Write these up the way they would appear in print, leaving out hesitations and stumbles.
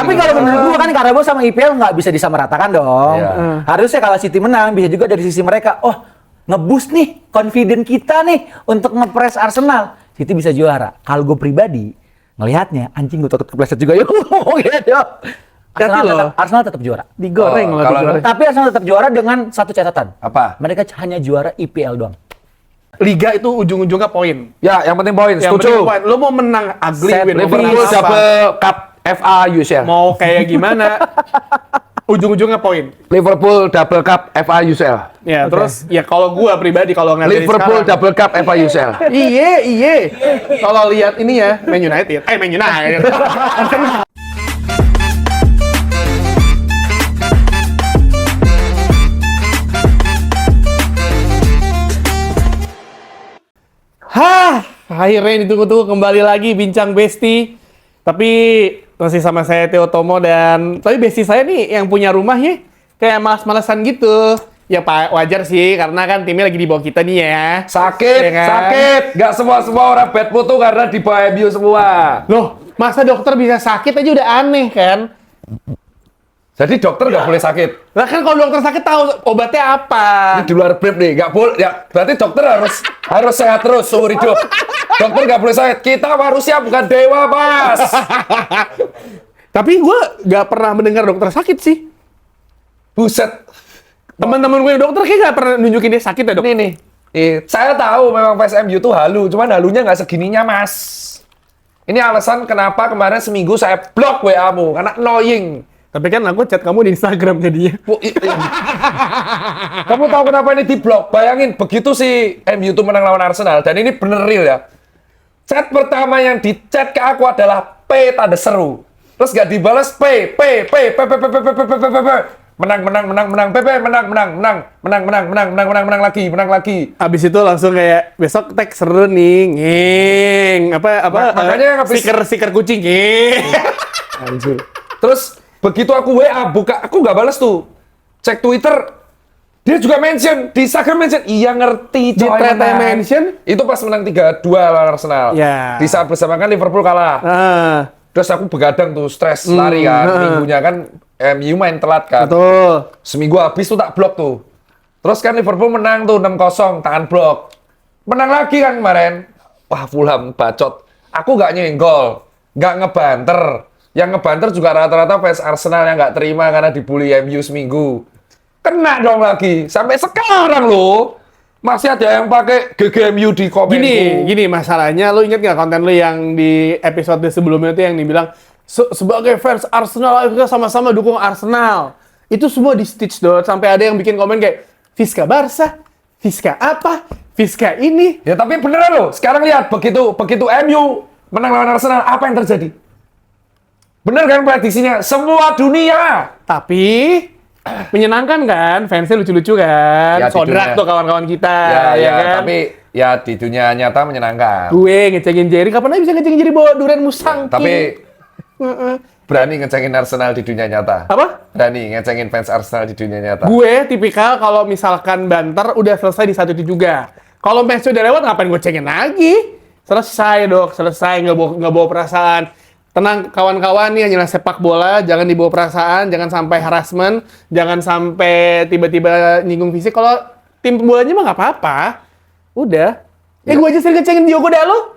Tapi kalau menurut gua kan Karabo sama IPL nggak bisa disamaratakan dong. Harusnya kalau City menang bisa juga dari sisi mereka. Oh, nge-boost nih confident kita nih untuk nge-press Arsenal. City bisa juara. Kalau gue pribadi ngelihatnya anjing gue takut kepleset juga yuk. Gitu. Arsenal tetap juara. Digoreng loh. Tapi Arsenal tetap juara dengan satu catatan. Apa? Mereka hanya juara IPL doang. Liga itu ujung-ujungnya poin. Ya, yang penting poin. Yang Setuju. penting poin. Lo mau menang ugly win, Liverpool double cup FA UCL. mau kayak gimana? Ujung-ujungnya poin. Liverpool double cup FA UCL. Ya, terus ya kalau gua pribadi kalau ngeliat dari Liverpool sekarang, double cup FA UCL. Iya. Kalau lihat ini ya, Man United. Akhirnya ditunggu-tunggu kembali lagi Bincang Besti. Tapi masih sama saya Theo Tomo dan tapi Besti saya nih yang punya rumah ya kayak malas-malesan gitu. Ya Pak, wajar sih karena kan timnya lagi di bawah kita nih ya. Sakit, Ya kan? sakit. Gak semua orang bad mood tuh karena di bawah MU semua. Loh, masa dokter bisa sakit aja udah aneh kan? Jadi dokter gak boleh sakit. Lah kan kalau dokter sakit tahu obatnya apa. Ini di luar brief nih, gak boleh. Ya, berarti dokter harus sehat terus seumur hidup. Dokter gak boleh sakit. Kita manusia bukan dewa, Mas. Tapi gue gak pernah mendengar dokter sakit sih. Buset. Teman-teman gue yang dokter kayak gak pernah nunjukin dia sakit ya dok. Nih. Saya tahu memang fans MU tuh halu, cuman halunya nggak segininya, Mas. Ini alasan kenapa kemarin seminggu saya blok WA-mu, karena annoying. Tapi kan aku chat kamu di Instagram jadinya. Kamu tahu kenapa ini di-blok? Bayangin, begitu si MU tuh menang lawan Arsenal, dan ini bener real ya. Chat pertama yang di-chat ke aku adalah P tanda seru. Terus nggak dibalas P, menang lagi. Abis itu langsung kayak besok tag seru nih, nging. Makanya habis stiker kucing, nging. Anjir. Terus begitu aku WA buka, aku nggak balas tuh. Cek Twitter, dia juga mention di Instagram mention. Iya ngerti, Di coy. thread mention? Itu pas menang 3-2 lawan Arsenal. Ya. Di saat bersamaan kan Liverpool kalah. Terus aku begadang tuh, stres, lari kan. Minggunya kan MU main telat kan. Betul. Seminggu habis tuh tak blok tuh. Terus kan Liverpool menang tuh 6-0, tahan blok. Menang lagi kan kemarin. Wah, Fulham bacot. Aku nggak nyenggol, nggak ngebanter. Yang ngebanter juga rata-rata fans Arsenal yang nggak terima karena dibully MU seminggu. Kena dong lagi. Sampai sekarang loh. Masih ada yang pakai GGMU di komen. Gini masalahnya, lo inget nggak konten lo yang di episode sebelumnya itu yang dibilang sebagai fans Arsenal kita sama-sama dukung Arsenal. Itu semua di stitch dot sampai ada yang bikin komen kayak Fiska Barca, Fiska apa, Fiska ini. Ya tapi beneran loh. Sekarang lihat begitu MU menang lawan Arsenal, apa yang terjadi? Bener kan prediksinya? Semua dunia. Tapi menyenangkan kan, fansnya lucu-lucu kan, Ya, Sodrak tuh kawan-kawan kita, Ya, kan? tapi ya di dunia nyata menyenangkan. Gue ngecengin Jerry, kapan aja bisa ngecengin Jerry bawa durian musang? Tapi berani ngecengin Arsenal di dunia nyata. Apa? Berani ngecengin fans Arsenal di dunia nyata. Gue tipikal kalau misalkan banter udah selesai di satu itu juga. Kalau match udah lewat ngapain gue cengin lagi? Selesai dok, selesai nggak bawa perasaan. Tenang kawan-kawan nih, hanya sepak bola, jangan dibawa perasaan, jangan sampai harassment, jangan sampai tiba-tiba nyinggung fisik. Kalau tim bolanya mah nggak apa-apa, udah. Gue aja sering ngecengin Diogo Dalot.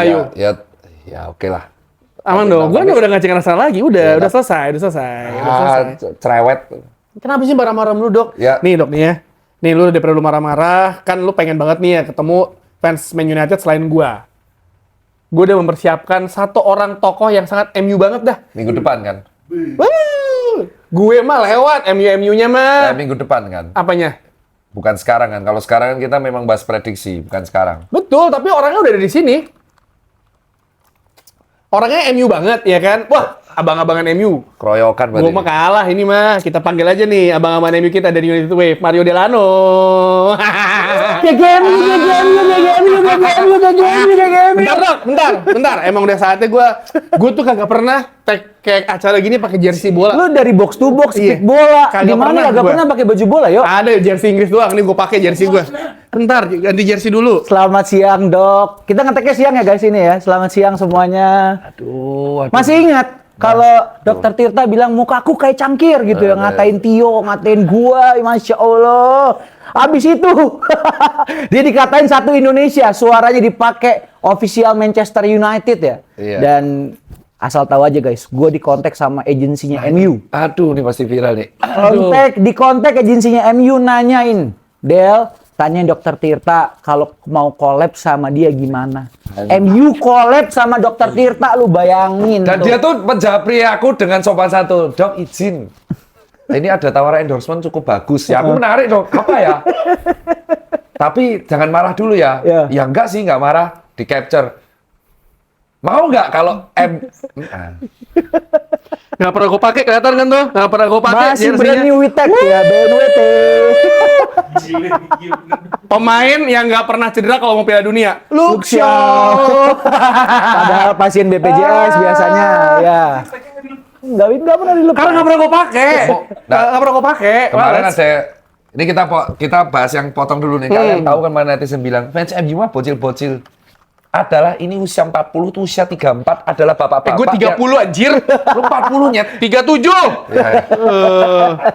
Ayo. Ya oke lah. Aman dong, gue udah ngecengin Arsenal lagi, udah selesai. Cerewet. Kenapa sih marah-marah lu dok? Ya. Nih dok nih ya, nih lu daripada lu marah-marah, kan lu pengen banget nih ya ketemu fans Man United selain gua. Gue udah mempersiapkan satu orang tokoh yang sangat MU banget dah. Minggu depan kan? Gue mah lewat MU-nya mah. Minggu depan kan? Apanya? Bukan sekarang kan? Kalau sekarang kan kita memang bahas prediksi, bukan sekarang. Betul, tapi orangnya udah ada di sini. Orangnya MU banget, ya kan? Wah, abang-abangan MU. Keroyokan berarti. Gue mah kalah ini mah. Kita panggil aja nih abang-abangan MU kita dari United Wave, Mario Delano. Bentar. Emang udah saatnya gue tuh kagak pernah kayak acara gini pakai jersey bola. Lu dari box to box, Iya. pick bola. Kagak Di mana pernah pernah pakai baju bola, yo? Ada jersey Inggris doang, nih gue pakai jersey gue. Bentar, ganti jersey dulu. Selamat siang, Dok. Kita ngeteknya siang ya, guys, ini ya. Selamat siang semuanya. Aduh. Masih ingat Kalau Dokter Tirta bilang mukaku kayak cangkir gitu ya, ngatain Tio, ngatain gua, Masya Allah. Abis itu dia dikatain satu Indonesia, suaranya dipakai official Manchester United ya. Iya. Dan asal tahu aja guys, gue dikontak sama agensinya MU. Aduh, ini pasti viral nih. Dikontak agensinya MU nanyain, Del, tanyain Dokter Tirta kalau mau collab sama dia gimana. MU collab sama Dokter Tirta, lu bayangin. Dan tuh. dia tuh menjapri aku dengan sopan satu, Dok izin. Ini ada tawaran endorsement cukup bagus. Ya aku menarik dong. Apa ya? Tapi jangan marah dulu ya. Ya. Ya enggak sih, enggak marah. Di capture. Mau nggak kalau Nggak pernah gue pakai, kelihatan kan tuh? Nggak pernah gue pakai. Masih jersey-nya. brand new Witek ya, BNWT. Pemain yang nggak pernah cedera kalau mau Piala Dunia. Luxio. Padahal pasien BPJS biasanya, ya. Nggak pernah dilepas. Karena nggak pernah gue pakai. Nggak pernah gue pakai. kemarin Males. ada ini kita bahas yang potong dulu nih. Kalian tahu kan mana netizen bilang fans MU mah bocil-bocil. Adalah ini usia 40 tuh usia 34 adalah bapak-bapak. Gue 30 anjir. Lu 40 nyet. 37. Ya.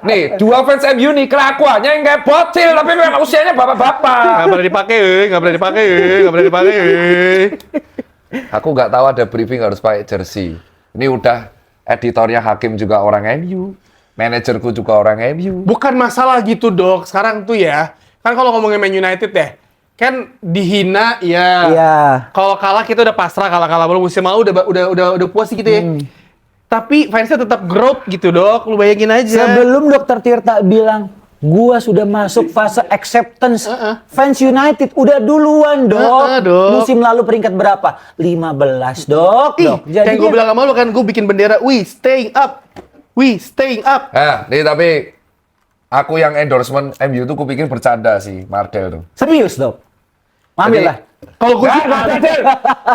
Nih, dua fans MU nih kelakuannya yang kayak bocil tapi memang usianya bapak-bapak. Nggak pernah dipakai, nggak pernah dipakai, nggak pernah dipakai. Aku nggak tahu ada briefing harus pakai jersey. Ini udah editornya Hakim juga orang MU, manajerku juga orang MU. Bukan masalah gitu dok. Sekarang tuh ya, kan kalau ngomongin Man United deh, kan dihina ya. Iya. Kalau kalah kita udah pasrah, kalah belum musim lalu udah puas sih gitu ya. Tapi fansnya tetap growth gitu dok. Lu bayangin aja. Sebelum Dokter Tirta bilang, gua sudah masuk fase acceptance. Fans United udah duluan, Dok. Dok. Musim lalu peringkat berapa? 15, Dok. Ih, kayak gue bilang sama lu kan, gue bikin bendera, we staying up. Nah, nih tapi aku yang endorsement MU tuh kupikir bercanda sih, Marcel tuh. Serius, Dok. Ambil lah. Kalau gue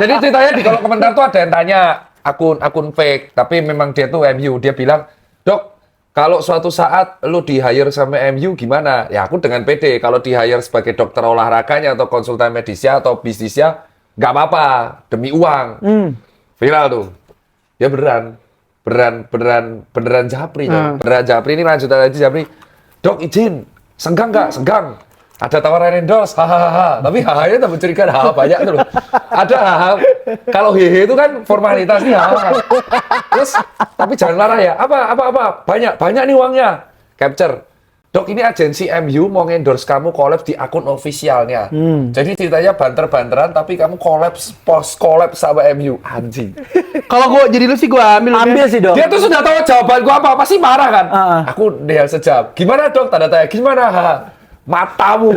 Jadi ceritanya di kolom komentar tuh ada yang tanya akun fake, tapi memang dia tuh MU. Dia bilang, Dok, kalau suatu saat lu di-hire sama MU gimana? Ya aku dengan PD. Kalau di-hire sebagai dokter olahraganya atau konsultan medisnya atau bisnisnya, nggak apa-apa. Demi uang. Viral tuh. Ya beneran Japri. Beneran Japri ini lanjut lagi Japri. Dok izin. Senggang nggak? Senggang. Ada tawaran endorse, hahaha. Tapi haha-nya tak mencurigakan, haha banyak tuh loh. Ada haha. Kalau hehe itu kan formalitas nih haha. Terus, tapi jangan marah ya. Apa? Banyak nih uangnya. Capture. Dok, ini agensi MU mau endorse kamu collab di akun officialnya. Jadi ceritanya banter-banteran, tapi kamu post collab sama MU. Anjing. kalau gue jadi lu sih gue Ambil sih, Dok. Dia tuh sudah tahu jawaban gua apa pasti marah kan. Aku deh sejam. Gimana dok? Tanda tanya. Gimana? Matamu.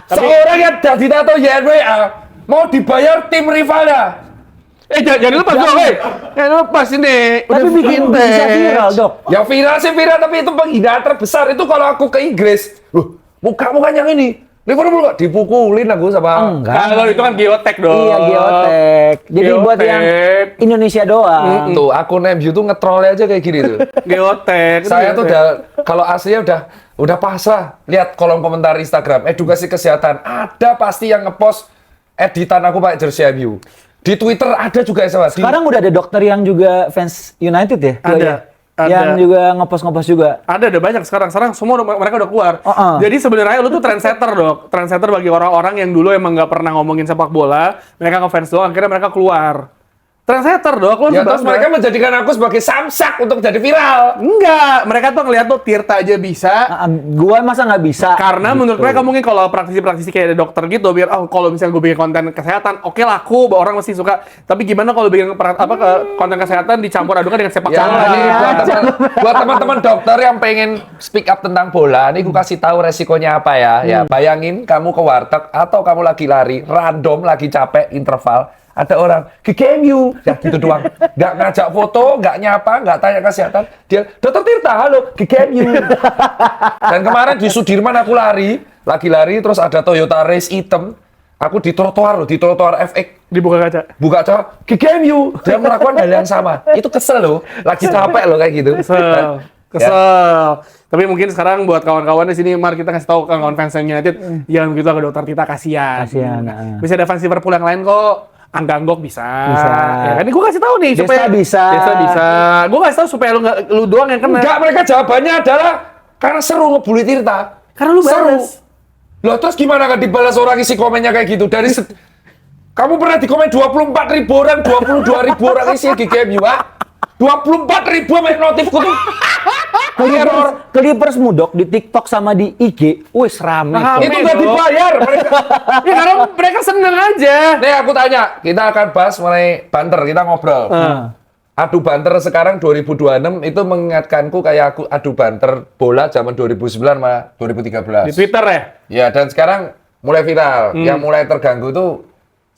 Seorang yang jadi tato YNWA mau dibayar tim rivalnya. jangan lepas dong, jangan lepas ini. Tapi bikin bisa viral, Dok. Ya viral sih viral, tapi itu penghinaan terbesar. Itu kalau aku ke Inggris, muka yang ini. Liverpool kok dipukulin aku sama. Enggak. Kalau itu kan geotek dong. Iya, geotek. Jadi buat Geotek. yang Indonesia doang. Tuh akun MU tuh nge-troll aja kayak gini tuh. Geotek. Saya tuh udah kalau aslinya udah pasrah. Lihat kolom komentar Instagram, edukasi kesehatan. Ada pasti yang ngepost editan aku pakai jersey MU. Di Twitter ada juga sama. Sekarang udah ada dokter yang juga fans United ya? Ada. Yang juga ngepost juga. Ada banyak sekarang semua mereka udah keluar. Jadi sebenarnya lu tuh trendsetter dok, trendsetter bagi orang-orang yang dulu emang nggak pernah ngomongin sepak bola, mereka ngefans doang, akhirnya mereka keluar. Trendsetter dok, lu Ya terus mereka menjadikan aku sebagai samsak untuk jadi viral. enggak, mereka tuh ngeliat tuh Tirta aja bisa. Gua masa nggak bisa? Karena menurut mereka mungkin kalau praktisi-praktisi kayak ada dokter gitu, biar kalau misalnya gue bikin konten kesehatan, oke laku, orang masih suka. Tapi gimana kalau bikin konten kesehatan dicampur adukan dengan sepak Ya, bola? ini buat teman-teman dokter yang pengen speak up tentang bola, ini gue kasih tahu resikonya apa ya. Ya, bayangin kamu ke warteg atau kamu lagi lari, random lagi capek interval, ada orang GGMU, ya gitu doang. Nggak ngajak foto, nggak nyapa, nggak tanya kesehatan. Dia, Dokter Tirta, halo, GGMU. Dan kemarin di Sudirman aku lagi lari, terus ada Toyota Race hitam. Aku di trotoar loh, di trotoar FX. Dibuka kaca. Buka coba, GGMU. Dia melakukan hal yang sama. Itu kesel loh, lagi capek loh kayak gitu. Kesel. Tapi mungkin sekarang buat kawan-kawan di sini, mari kita kasih tahu kawan fans United, jangan begitu ke Dokter Tirta, kasihan. Kasihan. Bisa ada fans Liverpool yang lain kok. Angganggok bisa. Bisa. Ya kan gue kasih tahu nih Desta supaya bisa. Desta bisa. Gue kasih tahu supaya lu doang yang kena. Enggak, mereka jawabannya adalah karena seru ngebully Tirta. Karena lu seru. balas. Loh, terus gimana kan dibalas orang isi komennya kayak gitu? Kamu pernah di komen 24.000 orang, 22.000 orang isi GGMU, Pak? 24.000 main notifku tuh. Clippers Mudok di TikTok sama di IG, wis rame. Rame. Itu nggak Bro. dibayar. Ya karena mereka seneng aja. Nih aku tanya, kita akan bahas mengenai banter, kita ngobrol. Adu banter sekarang 2026 itu mengingatkanku kayak aku adu banter bola zaman 2009 sama 2013. Di Twitter ya? Ya, dan sekarang mulai viral. Yang mulai terganggu tuh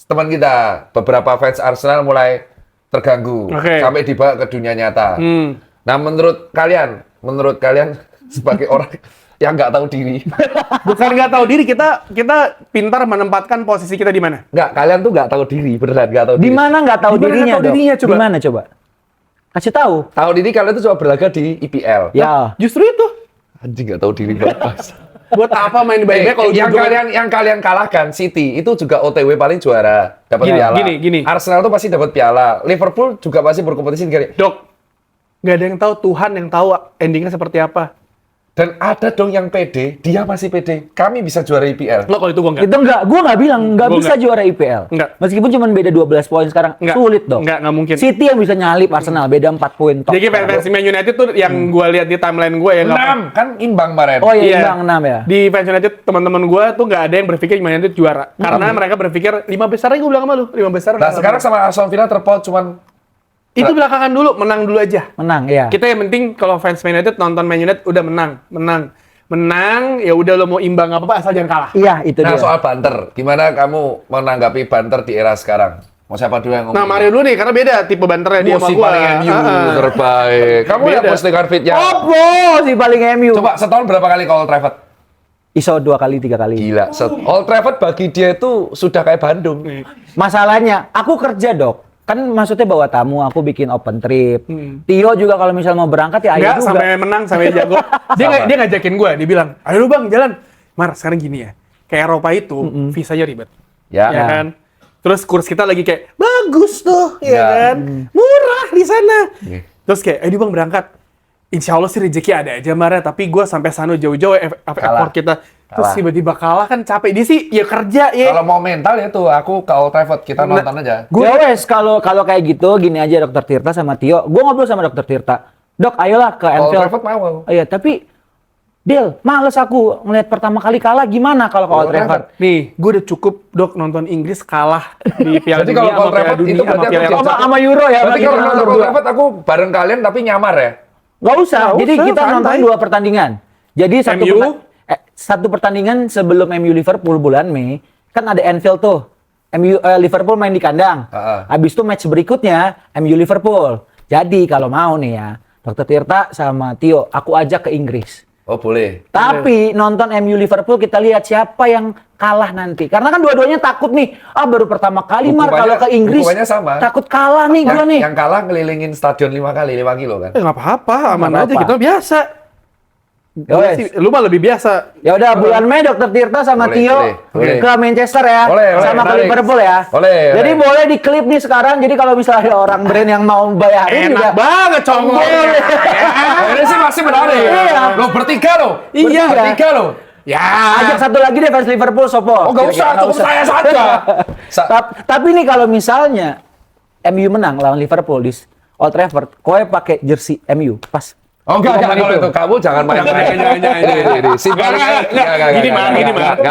teman kita, beberapa fans Arsenal mulai terganggu Oke. sampai dibawa ke dunia nyata. Nah, menurut kalian sebagai orang yang nggak tahu diri, Bukan nggak tahu diri, kita pintar menempatkan posisi kita di mana. nggak, kalian tuh nggak tahu diri, beneran nggak tahu Di diri. mana nggak tahu Di mana dirinya, nggak tahu Dok? dirinya, coba? Di mana coba? Kasih tahu. Tahu diri kalian tuh cuma berlaga di IPL. Ya. Justru itu. Anjing nggak tahu diri banget. Buat apa main baik-baik kalau yang kalian kalahkan City itu juga OTW paling juara, dapat Gini, piala. gini. Arsenal tuh pasti dapat piala. Liverpool juga pasti berkompetisi kali. Dok, nggak ada yang tahu, Tuhan yang tahu endingnya seperti apa. Dan ada dong yang pede, dia masih pede. Kami bisa juara IPL. Lo kalau itu gue nggak. Itu gue nggak bilang nggak Gua bisa nggak. juara IPL. Nggak. Meskipun cuma beda 12 poin sekarang, Nggak. sulit dong. Nggak mungkin. City yang bisa nyalip Arsenal beda 4 poin tok. Jadi fans Man United tuh yang gue lihat di timeline gue ya nggak. 6 kan imbang kemarin. Oh iya, Iya. imbang 6 ya. Di fans United teman-teman gue tuh nggak ada yang berpikir Man United juara. Karena mereka berpikir 5 besar aja gue bilang sama lu, 5 besar. Nah, sekarang sama Aston Villa terpaut cuman itu belakangan dulu, menang dulu aja. Menang ya. Kita yang penting kalau fans Man United nonton Man United udah menang ya udah, lo mau imbang apa asal jangan kalah. Iya, itu Nah, dia. soal banter, gimana kamu menanggapi banter di era sekarang? Mau siapa dulu yang ngomong? Nah, Mario dulu nih karena beda tipe banternya dia sama si gua. paling MU Heeh. terbaik. Kamu yang Beda. postingan fitnya. Opo si paling MU. Coba setahun berapa kali ke Old Trafford? Iso 2 kali 3 kali. Gila, Old Trafford bagi dia itu sudah kayak Bandung. Masalahnya, aku kerja dok. Kan maksudnya bawa tamu, aku bikin open trip. Tio juga kalau misal mau berangkat ya ayo Enggak, juga. sampai menang, sampai jago. dia ngajakin gue, dia bilang, ayo lu bang, jalan. Mar, sekarang gini ya, ke Eropa itu, visanya ribet. Ya. Ya kan? Terus kurs kita lagi kayak, bagus tuh, ya Ya. kan? Murah di sana. Iya. Terus kayak, ayo bang berangkat. Insya Allah sih rezeki ada aja, Mar, tapi gue sampai sana jauh-jauh, effort kita. Terus Kalah. tiba-tiba kalah kan capek. Dia sih, ya kerja ya. Kalau mau mental ya tuh, aku ke Old Trafford, kita nonton aja. Ya wes, kalau kayak gitu, gini aja Dokter Tirta sama Tio. Gue ngobrol sama Dokter Tirta. Dok, ayolah ke Old Anfield. Trafford mau. Iya, tapi Del, males aku ngeliat pertama kali kalah gimana kalau ke Old Trafford? Nih, gue udah cukup dok nonton Inggris kalah di Piala Berarti Dunia kalau sama Old Piala Trafford Dunia itu sama berarti Piala aku Eropa. Sama Euro ya, Berarti kita kalau nonton nonton Old berdua. Trafford aku bareng kalian tapi nyamar ya? Nggak usah. Nggak Jadi usah, kita santai. nonton 2 pertandingan. Jadi satu pertandingan sebelum MU Liverpool bulan Mei, kan ada Anfield tuh. Liverpool main di kandang. Habis itu match berikutnya MU Liverpool. Jadi kalau mau nih ya, Dokter Tirta sama Tio, aku ajak ke Inggris. Oh boleh. Tapi nonton MU Liverpool kita lihat siapa yang kalah nanti. Karena kan dua-duanya takut nih. Baru pertama kali Mar kalau ke Inggris. Hukumannya sama. Takut kalah nih gua nih. Yang kalah ngelilingin stadion 5 kali, 5 kilo kan? Nggak apa-apa, aman Nggak aja apa-apa. gitu biasa. Ya Lu wes. sih- Lu mah lebih biasa. Ya udah bulan Mei Dokter Tirta sama Boleh, Tio boleh. ke Manchester ya. Boleh, sama ke menarik. Liverpool ya. Boleh, Jadi boleh. boleh di klip nih sekarang. Jadi kalau misalnya ada orang brand yang mau bayarin juga. Enak banget congolnya. Ini sih masih menarik. Iya. Lo bertiga lo. Iya. Bertiga lo. Ya. Ajak satu lagi deh fans Liverpool Sopo. Oh nggak usah, Kira-kira cukup saya saja. Tapi nih kalau misalnya MU menang lawan Liverpool di Old Trafford, kowe pakai jersey MU pas. Oh enggak, Momen kalau itu kamu jangan main-main. Jangan. Simpel. Gini mah,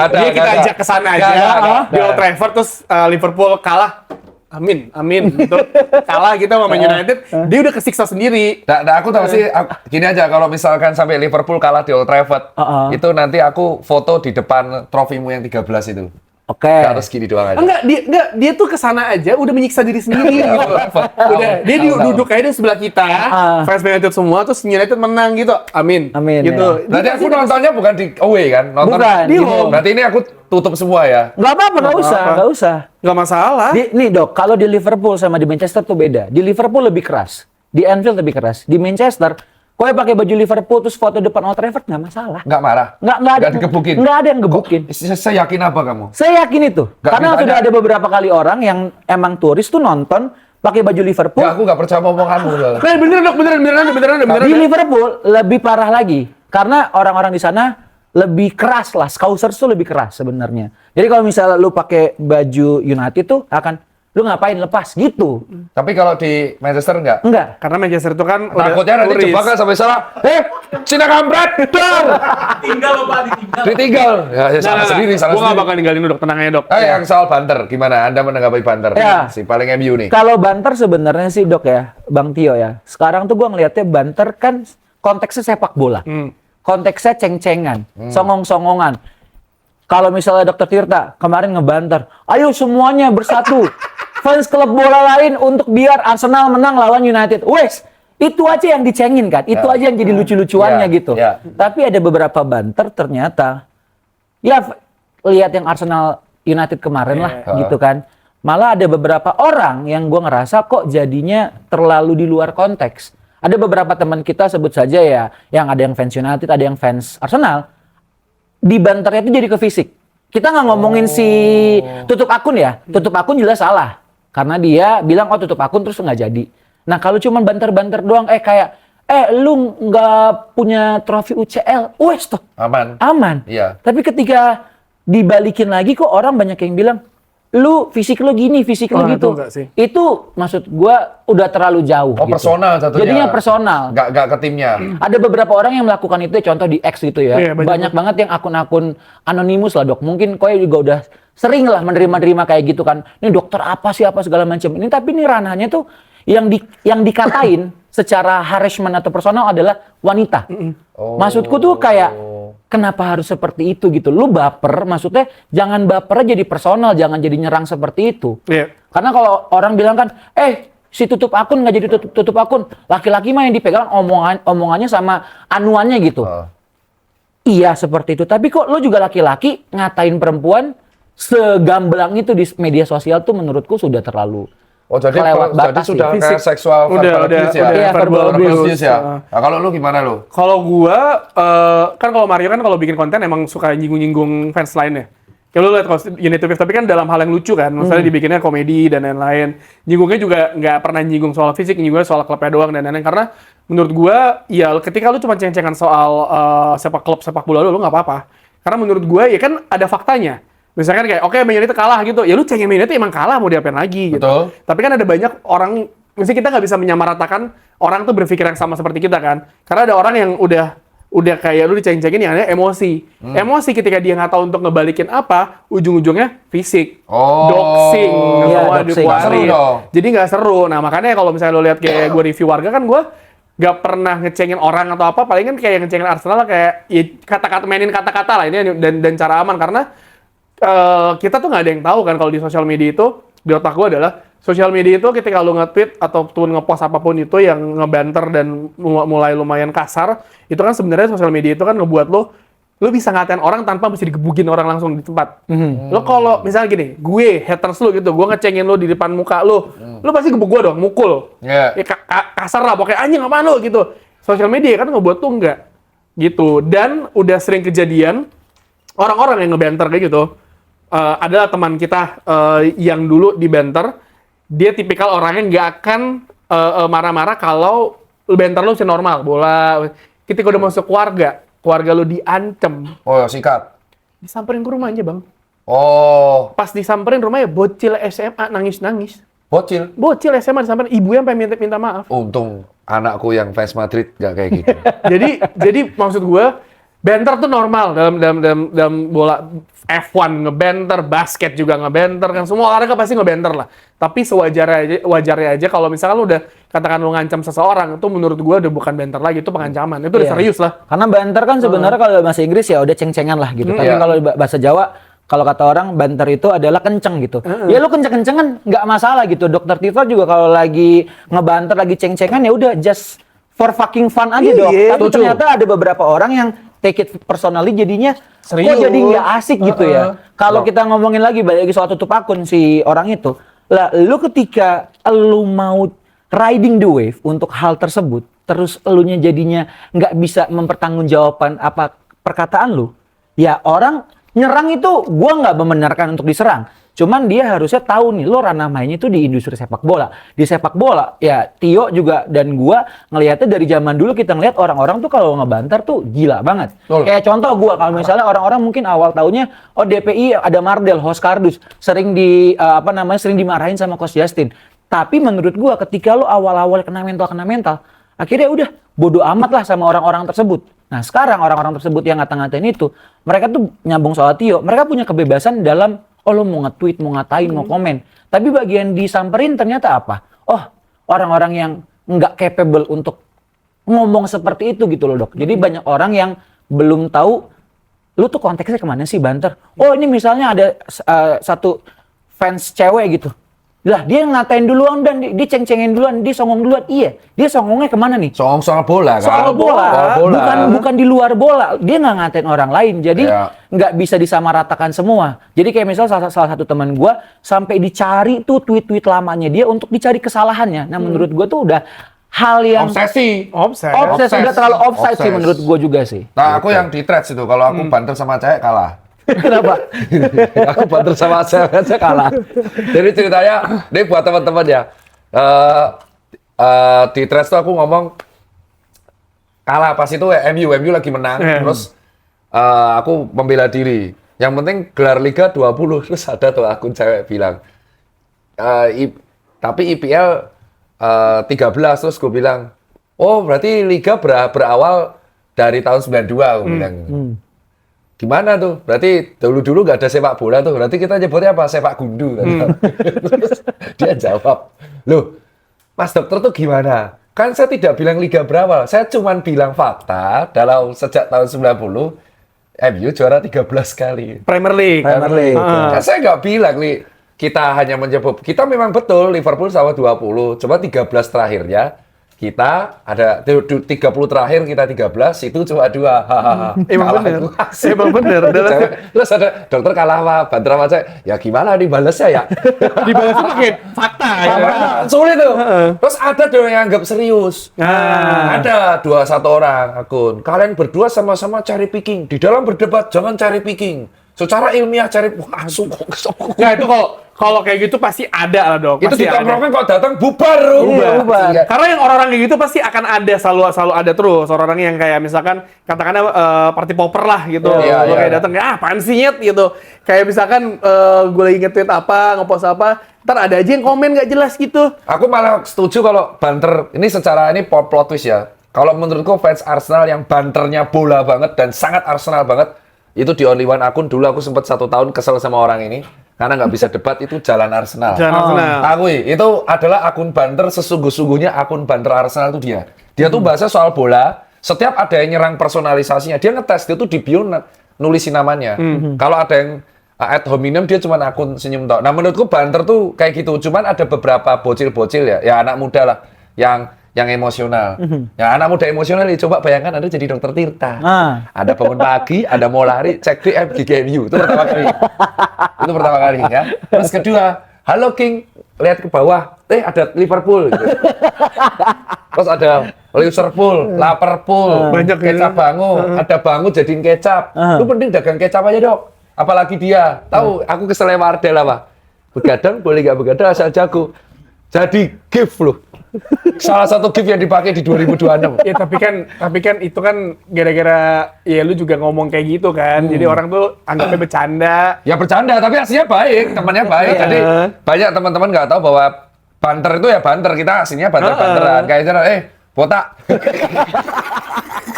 Dia kita ajak ke sana aja. Di Old Trafford terus Liverpool kalah. Amin. Gitu. Kalah kita sama Man United, dia udah kesiksa sendiri. Nah, aku tahu sih, gini aja, kalau misalkan sampai Liverpool kalah di Old Trafford, itu nanti aku foto di depan trofimu yang 13 itu. Oke. Harus gini doang aja. Enggak, dia tuh ke sana aja udah menyiksa diri sendiri gitu. Udah, dia duduk aja di sebelah kita, fans Man United semua, terus United menang gitu. Amin. Amin, Gitu. Berarti aku nontonnya bukan di away kan? Nonton Bukan, di di home. home. Berarti ini aku tutup semua ya? Nggak apa-apa, nggak usah, apa-apa. nggak usah. Nggak masalah. Nih dok, kalau di Liverpool sama di Manchester tuh beda. Di Liverpool lebih keras, di Anfield lebih keras. Di Manchester Kau pakai baju Liverpool terus foto depan Old Trafford nggak masalah. Nggak marah? Nggak ada. Nggak digebukin? Nggak ada yang gebukin. Saya yakin apa kamu? Saya yakin itu. Nggak Karena ditanya. sudah ada beberapa kali orang yang emang turis tuh nonton pakai baju Liverpool. Nggak, aku nggak percaya omonganmu. Beneran dok, beneran. Di Liverpool lebih parah lagi. Karena orang-orang di sana lebih keras lah. Scousers tuh lebih keras sebenarnya. Jadi kalau misalnya lu pakai baju United tuh akan lu ngapain lepas gitu. Tapi kalau di Manchester nggak? Enggak. Karena Manchester itu kan Takutnya nanti turis. jebakan sampai salah. Cina kampret, dong. Ditinggal. Ya, salah sendiri, salah Gue nggak sendiri. bakal ninggalin lu dok, tenang aja dok. Yang soal banter, gimana? Anda menanggapi banter? Ya. Si paling MU nih. Kalau banter sebenarnya sih dok ya, Bang Tio ya. Sekarang tuh gua ngelihatnya banter kan konteksnya sepak bola. Konteksnya ceng-cengan, songong-songongan. Kalau misalnya Dr. Tirta kemarin ngebanter, ayo semuanya bersatu. Fans klub bola lain untuk biar Arsenal menang lawan United. Wes, itu aja yang dicengin kan. Itu aja yang jadi lucu-lucuannya Ya, gitu. ya. Tapi ada beberapa banter ternyata, ya lihat yang Arsenal United kemarin lah gitu kan. Malah ada beberapa orang yang gue ngerasa kok jadinya terlalu di luar konteks. Ada beberapa teman kita sebut saja ya, yang ada yang fans United, ada yang fans Arsenal. Di banternya itu jadi ke fisik. Kita nggak ngomongin si tutup akun ya. Tutup akun jelas salah. Karena dia bilang, oh tutup akun terus nggak jadi. Nah kalau cuma banter-banter doang, kayak, lu nggak punya trofi UCL, wes toh. Aman. Iya. Tapi ketika dibalikin lagi kok orang banyak yang bilang, lu fisik lu gini, fisik lu Wah, gitu. itu enggak sih. Itu maksud gua udah terlalu jauh. Oh, gitu. personal jatuhnya. Jadinya personal. Nggak ke timnya. Ada beberapa orang yang melakukan itu, contoh di X gitu ya. Iya, banyak banget yang akun-akun anonimus lah dok. Mungkin kau juga udah sering lah menerima kayak gitu kan. Ini dokter apa sih apa segala macam. Ini tapi ini ranahnya tuh yang dikatain secara harassment atau personal adalah wanita. Maksudku tuh kayak kenapa harus seperti itu gitu. Lu baper, maksudnya jangan baper jadi personal, jangan jadi nyerang seperti itu. Iya. Karena kalau orang bilang kan, si tutup akun nggak jadi tutup akun. Laki-laki mah yang dipegang omongannya sama anuannya gitu. Iya seperti itu. Tapi kok lo juga laki-laki ngatain perempuan segamblang itu di media sosial tuh menurutku sudah terlalu Oh, jadi kelewat batas sudah sih. kayak seksual verbal abuse ya? Iya, verbal abuse. ya? Nah, kalau lu gimana lu? Kalau gua, kan kalau Mario kan kalau bikin konten emang suka nyinggung-nyinggung fans lainnya. Kayak lu lihat kalau United tapi kan dalam hal yang lucu kan, misalnya dibikinnya komedi dan lain-lain. Nyinggungnya juga nggak pernah nyinggung soal fisik, nyinggungnya soal klubnya doang dan lain-lain. Karena menurut gua, ya ketika lu cuma ceng-cengan soal sepak bola lu nggak apa-apa. Karena menurut gua ya kan ada faktanya. Misalkan kayak, oke, Man United kalah gitu. Ya lu cengin Man United emang kalah, mau diapain lagi gitu. Betul. Tapi kan ada banyak orang, misalnya kita nggak bisa menyamaratakan orang tuh berpikir yang sama seperti kita kan. Karena ada orang yang udah kayak lu diceng-cengin yang ada emosi. Emosi ketika dia nggak tahu untuk ngebalikin apa, ujung-ujungnya fisik. Oh. Doxing. Iya, semua doxing. dikeluarin. Nggak seru dong. Jadi nggak seru. Nah makanya kalau misalnya lu lihat kayak gue review warga kan gue nggak pernah ngecengin orang atau apa, paling kan kayak ngecengin Arsenal kayak ya, kata-kata mainin kata-kata lah ini dan cara aman karena kita tuh nggak ada yang tahu kan kalau di sosial media itu di otak gue adalah sosial media itu ketika lu nge-tweet atau nge-post apapun itu yang ngebanter dan mulai lumayan kasar itu kan sebenarnya sosial media itu kan ngebuat lu bisa ngatain orang tanpa mesti digebukin orang langsung di tempat. Lo kalau misalnya gini, gue haters lu gitu, gue ngecengin lu di depan muka lu pasti gebuk gue dong, mukul. Yeah. Ya, kasar lah, pokoknya anjing apaan lu gitu. Sosial media kan ngebuat tuh enggak gitu. Dan udah sering kejadian orang-orang yang ngebanter kayak gitu. Adalah teman kita yang dulu dibanter, dia tipikal orangnya nggak akan marah-marah kalau banter lu sih normal, bola. Ketika udah masuk keluarga lu diancem, Oh, sikat. disamperin ke rumahnya bang. Oh, Pas disamperin rumahnya, bocil SMA nangis-nangis. bocil. Bocil SMA disamperin, ibunya sampai minta maaf. Untung anakku yang fans Madrid nggak kayak gitu. jadi maksud gue, banter tuh normal dalam bola F1 ngebanter, basket juga ngebanter kan, semua olahraga pasti ngebanter lah. Tapi wajarnya aja kalau misalkan lu udah katakan lu ngancam seseorang, itu menurut gua udah bukan banter lagi, itu pengancaman. Itu udah Iya. serius lah. Karena banter kan sebenarnya kalau bahasa Inggris ya udah ceng-cengan lah gitu. Tapi Iya. kalau bahasa Jawa, kalau kata orang banter itu adalah kenceng gitu. Ya lu kenceng-kencengan nggak masalah gitu. Dokter Tirta juga kalau lagi ngebanter, lagi ceng-cengan ya udah just for fucking fun aja dok. Iya, Tapi ternyata ada beberapa orang yang take it personally jadinya Serius. kok jadi nggak asik gitu ya. Kalau kita ngomongin lagi balik lagi soal tutup akun si orang itu, lah lu ketika lu mau riding the wave untuk hal tersebut, terus elunya jadinya nggak bisa mempertanggungjawabkan apa perkataan lu, ya orang nyerang itu gua nggak membenarkan untuk diserang. Cuman dia harusnya tahu nih, lo ranah mainnya itu di industri sepak bola. Di sepak bola, ya Tio juga dan gua ngelihatnya dari zaman dulu kita ngelihat orang-orang tuh kalau ngebantar tuh gila banget. Kayak contoh gua, kalau misalnya orang-orang mungkin awal taunya, oh DPI ada Mardel, host kardus, sering sering dimarahin sama Coach Justin. Tapi menurut gua ketika lo awal-awal kena mental, akhirnya udah bodo amat lah sama orang-orang tersebut. Nah sekarang orang-orang tersebut yang ngata-ngatain itu, mereka tuh nyambung soal Tio, mereka punya kebebasan dalam lo mau nge-tweet, mau ngatain, mau komen. Tapi bagian disamperin ternyata apa? Oh, orang-orang yang nggak capable untuk ngomong seperti itu gitu loh, Dok. Jadi banyak orang yang belum tahu, lu tuh konteksnya kemana sih banter? Oh ini misalnya ada satu fans cewek gitu. Lah dia ngatain duluan dan dia ceng-cengin duluan, dia songong duluan. Iya, dia songongnya kemana nih? Soal bola kan? Soal bola. Bukan di luar bola. Dia nggak ngatain orang lain, jadi nggak bisa disamaratakan semua. Jadi kayak misalnya salah satu teman gue sampai dicari tuh tweet-tweet lamanya dia untuk dicari kesalahannya. Nah menurut gue tuh udah hal yang obsesi udah terlalu offside sih menurut gue juga sih. Nah aku yang di threads itu kalau aku banter sama cewek kalah. Kenapa? Aku banter sama cewek kalah. Jadi ceritanya, ini buat teman-teman ya. Di threads tuh aku ngomong kalah pas itu MU lagi menang. Terus aku membela diri. Yang penting gelar Liga 20. Terus ada tuh akun cewek bilang, tapi IPL 13. Terus gue bilang, oh berarti Liga berawal dari tahun 92. Aku bilang. Gimana tuh? Berarti dulu nggak ada sepak bola tuh. Berarti kita nyebutnya apa? Sepak gundu. Terus dia jawab, loh, Mas Dokter tuh gimana? Kan saya tidak bilang Liga berawal. Saya cuma bilang fakta dalam sejak tahun 90, MU juara 13 kali. Premier League. Kan saya nggak bilang, kita hanya menyebut. Kita memang betul, Liverpool sama 20. Coba 13 terakhirnya. Kita ada 30 terakhir, kita 13, itu cuma 2. Emang bener. Terus ada dokter kalah apa? Banter sama saya. Ya gimana dibalesnya ya? Dibalesnya pakai fakta. Sulit tuh. Terus ada dong yang anggap serius. Ada 21 orang akun. Kalian berdua sama-sama cari picking. Di dalam berdebat jangan cari picking. Secara ilmiah cari Nah itu kalau kayak gitu pasti ada lah dong. Itu di tongkrongan kok datang bubar. Karena yang orang-orang kayak gitu pasti akan ada selalu ada terus orang yang kayak misalkan katakanlah party popper lah gitu. Lo kayak datang apaan sih nyet gitu. Kayak misalkan gue lagi nge-tweet apa, nge-post apa, ntar ada aja yang komen nggak jelas gitu. Aku malah setuju kalau banter ini secara ini plot twist ya. Kalau menurutku fans Arsenal yang banternya bola banget dan sangat Arsenal banget. Itu di Only One akun dulu aku sempat 1 tahun kesel sama orang ini karena nggak bisa debat itu jalan Arsenal. Akui itu adalah akun banter sesungguh-sungguhnya akun banter Arsenal itu dia. Dia tuh bahasa soal bola. Setiap ada yang nyerang personalisasinya dia ngetes dia tuh di bio nulisin namanya. Kalau ada yang ad hominem dia cuma akun senyum tok. Nah menurutku banter tuh kayak gitu. Cuman ada beberapa bocil-bocil ya anak muda lah yang emosional. Ya anak muda emosional ya coba bayangkan Anda jadi dokter Tirta. Ada bangun pagi, ada mau lari, cek DM GGMU. Itu pertama kali. Itu pertama kali ya. Terus kedua, halo King, lihat ke bawah, ada Liverpool gitu. Terus ada Liverpool, Laperpool, banyak kecap bangu, ada bangu jadiin kecap. Lu penting dagang kecap aja, Dok. Apalagi dia. Tahu aku keselnya Mardel apa? Begadang boleh nggak begadang asal jago. Jadi gift loh. Salah satu gift yang dipakai di 2026. Ya tapi kan itu kan gara-gara ya lu juga ngomong kayak gitu kan. Jadi orang tuh anggapnya bercanda. Ya bercanda tapi aslinya baik, temannya baik. Jadi banyak teman-teman nggak tahu bahwa banter itu ya banter. Kita aslinya banter-banteran. Kayak botak.